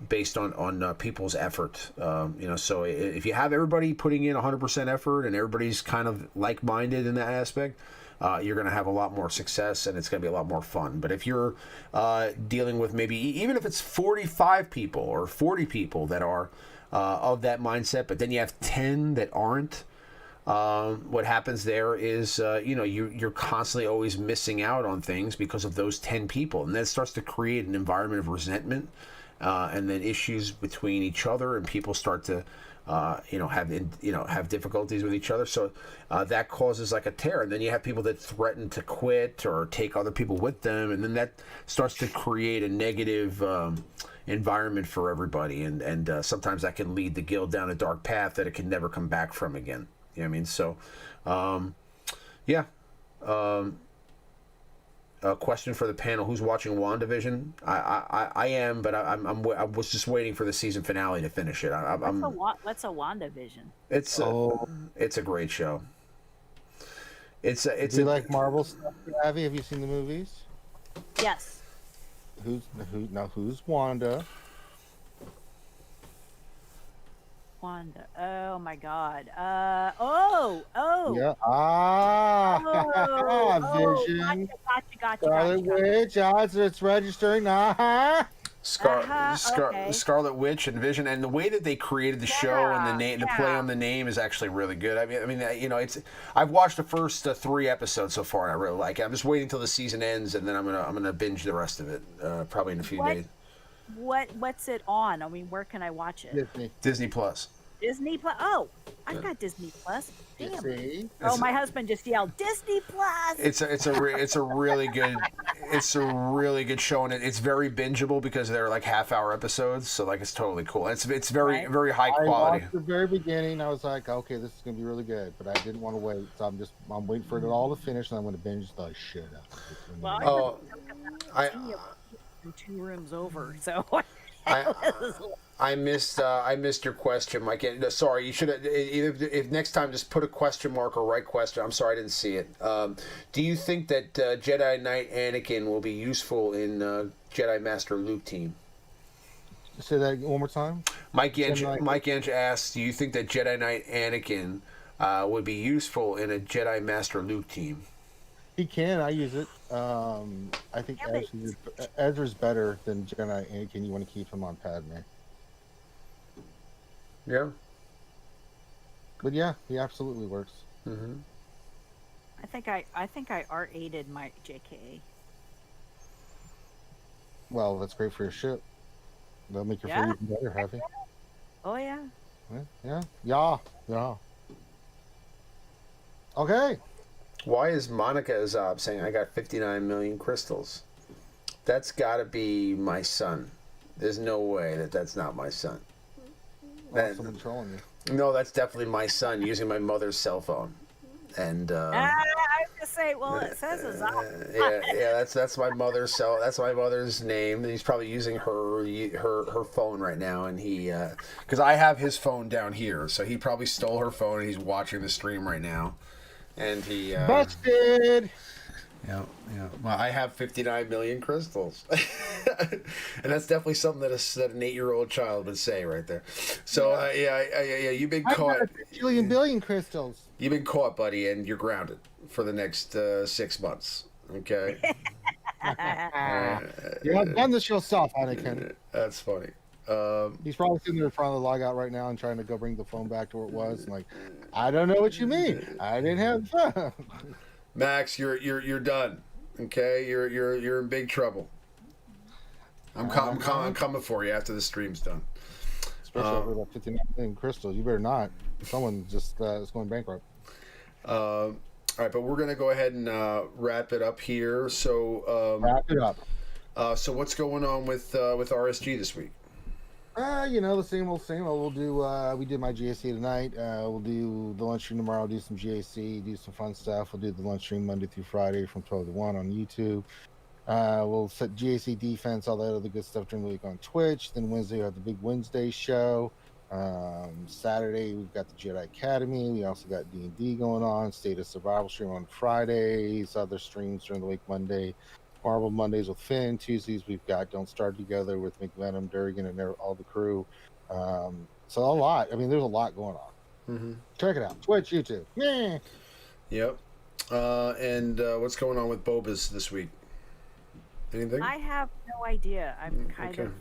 based on people's effort. You know, so if you have everybody putting in 100% effort and everybody's kind of like-minded in that aspect, you're going to have a lot more success, and it's going to be a lot more fun. But if you're dealing with maybe, even if it's 45 people or 40 people that are of that mindset, but then you have 10 that aren't, what happens there is, you know, you're constantly always missing out on things because of those 10 people. And that starts to create an environment of resentment, and then issues between each other, and people start to have difficulties with each other. So that causes like a tear, and then you have people that threaten to quit or take other people with them, and then that starts to create a negative environment for everybody, and sometimes that can lead the guild down a dark path that it can never come back from again. You know what I mean? So yeah. A question for the panel: who's watching WandaVision? I am, but I was just waiting for the season finale to finish it. What's a WandaVision? It's a great show. Do you like Marvel stuff, Abby? Have you seen the movies? Yes. Who's Wanda? Wanda. Oh my God. Yeah. Vision. Gotcha. Scarlet Witch. It's registering. Scarlet Witch and Vision, and the way that they created the show and the name, the play on the name is actually really good. I mean, you know, I've watched the first 3 episodes so far, and I really like it. I'm just waiting until the season ends, and then I'm gonna binge the rest of it, probably in a few days. What's it on? I mean, where can I watch it? Disney Plus. Disney Plus. Oh, I've got Disney Plus. Damn. See? Oh, my husband just yelled Disney Plus. It's a really good show, and it's very bingeable because they're like half-hour episodes, so like it's totally cool. It's very very high quality. I watched the very beginning. I was like, okay, this is gonna be really good, but I didn't want to wait, so I'm waiting for it all to finish, and I'm gonna binge the shit out of it. Well, I'm 2 rooms over, so I missed your question, Mike. No, sorry, you should have. If next time, just put a question mark or write question. I'm sorry, I didn't see it. Do you think that Jedi Knight Anakin will be useful in Jedi Master Luke team? Say that one more time. Mike Yanch asks, do you think that Jedi Knight Anakin would be useful in a Jedi Master Luke team? He can. I use it. I think Ezra's better than Jedi Anakin. You want to keep him on Padme. Yeah. But yeah, he absolutely works. Mm-hmm. I think I R8'd my JK. Well, that's great for your ship. That'll make your food even better, Heavy. Oh yeah. Yeah. Okay. Why is Monica Azab saying I got 59 million crystals? That's got to be my son. There's no way that that's not my son. Well, someone trolling you. No, that's definitely my son using my mother's cell phone. And I was gonna say, well, it says Azab. yeah, that's my mother's that's my mother's name. He's probably using her phone right now, and he because I have his phone down here, so he probably stole her phone and he's watching the stream right now. And he busted. Yeah. Well, I have 59 million crystals, and that's definitely something that an 8-year-old child would say right there. So you've been caught. I've got billion crystals. You've been caught, buddy, and you're grounded for the next 6 months. Okay. You have done this yourself, Anakin. That's funny. He's probably sitting there trying to log out right now and trying to go bring the phone back to where it was. And like, I don't know what you mean. I didn't have the phone. Max, you're done. Okay, you're in big trouble. I'm coming for you after the stream's done. Especially over about 59 million crystals. You better not. Someone just is going bankrupt. All right, but we're gonna go ahead and wrap it up here. So wrap it up. So what's going on with RSG this week? The same old. We'll do. We did my GAC tonight. We'll do the lunch stream tomorrow. Do some GAC. Do some fun stuff. We'll do the lunch stream Monday through Friday from 12 to 1 on YouTube. We'll set GAC defense, all that other good stuff during the week on Twitch. Then Wednesday we have the big Wednesday show. Saturday we've got the Jedi Academy. We also got D&D going on. State of Survival stream on Fridays. Other streams during the week Monday. Marvel Mondays with Finn. Tuesdays we've got Don't Starve Together with McVenom, Durgan, and all the crew. So a lot. I mean, there's a lot going on. Mm-hmm. Check it out. Twitch, YouTube. Yeah. Yep. And what's going on with Boba's this week? Anything? I have no idea. I'm kind of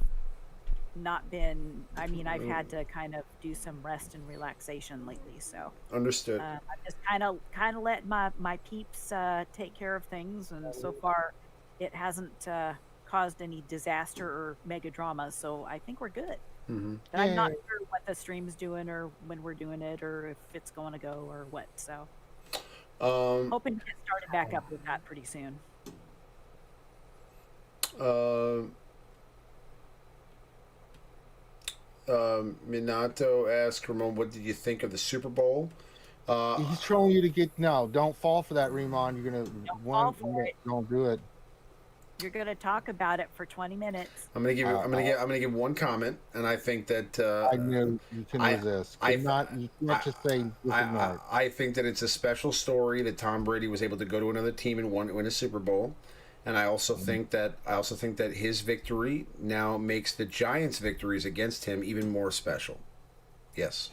not been. I mean, I've had to kind of do some rest and relaxation lately. So understood. I'm just kind of let my peeps take care of things, and so far, it hasn't caused any disaster or mega drama. So I think we're good. Mm-hmm. But I'm not sure what the stream's doing or when we're doing it or if it's going to go or what. So hoping to get started back up with that pretty soon. Minato asked Ramon, what did you think of the Super Bowl? He's trolling you to get don't fall for that, Ramon. You're gonna don't do it. You're gonna talk about it for 20 minutes. I'm gonna give one comment, and I think that I knew you can resist. You can't just say I think that it's a special story that Tom Brady was able to go to another team and win a Super Bowl. And I also think that his victory now makes the Giants' victories against him even more special. Yes.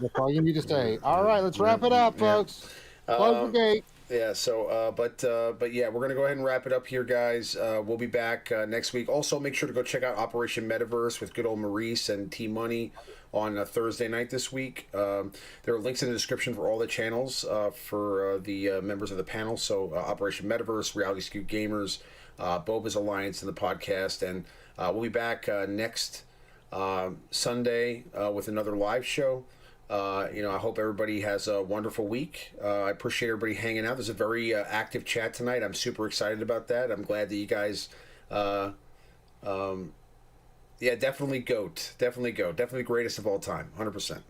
That's all you need to say. All right, let's wrap it up, folks. Close the gate. Yeah. So, but yeah, we're gonna go ahead and wrap it up here, guys. We'll be back next week. Also, make sure to go check out Operation Metaverse with good old Maurice and TMoney on Thursday night this week. There are links in the description for all the channels for the members of the panel. So Operation Metaverse, Reality Skewed Gamers, Boba's Alliance, and the podcast. And we'll be back next Sunday with another live show. I hope everybody has a wonderful week. I appreciate everybody hanging out. There's a very active chat tonight. I'm super excited about that. I'm glad that you guys... yeah, definitely GOAT. Definitely GOAT. Definitely greatest of all time. 100%.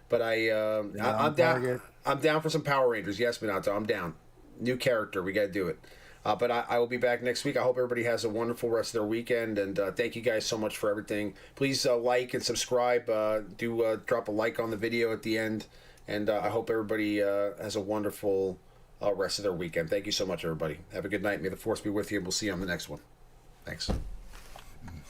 But I'm down. I'm down for some Power Rangers. Yes, Minato, I'm down. New character. We got to do it. But I will be back next week. I hope everybody has a wonderful rest of their weekend, and thank you guys so much for everything. Please like and subscribe. Do drop a like on the video at the end, and I hope everybody has a wonderful rest of their weekend. Thank you so much, everybody. Have a good night. May the force be with you, and we'll see you on the next one. Thanks.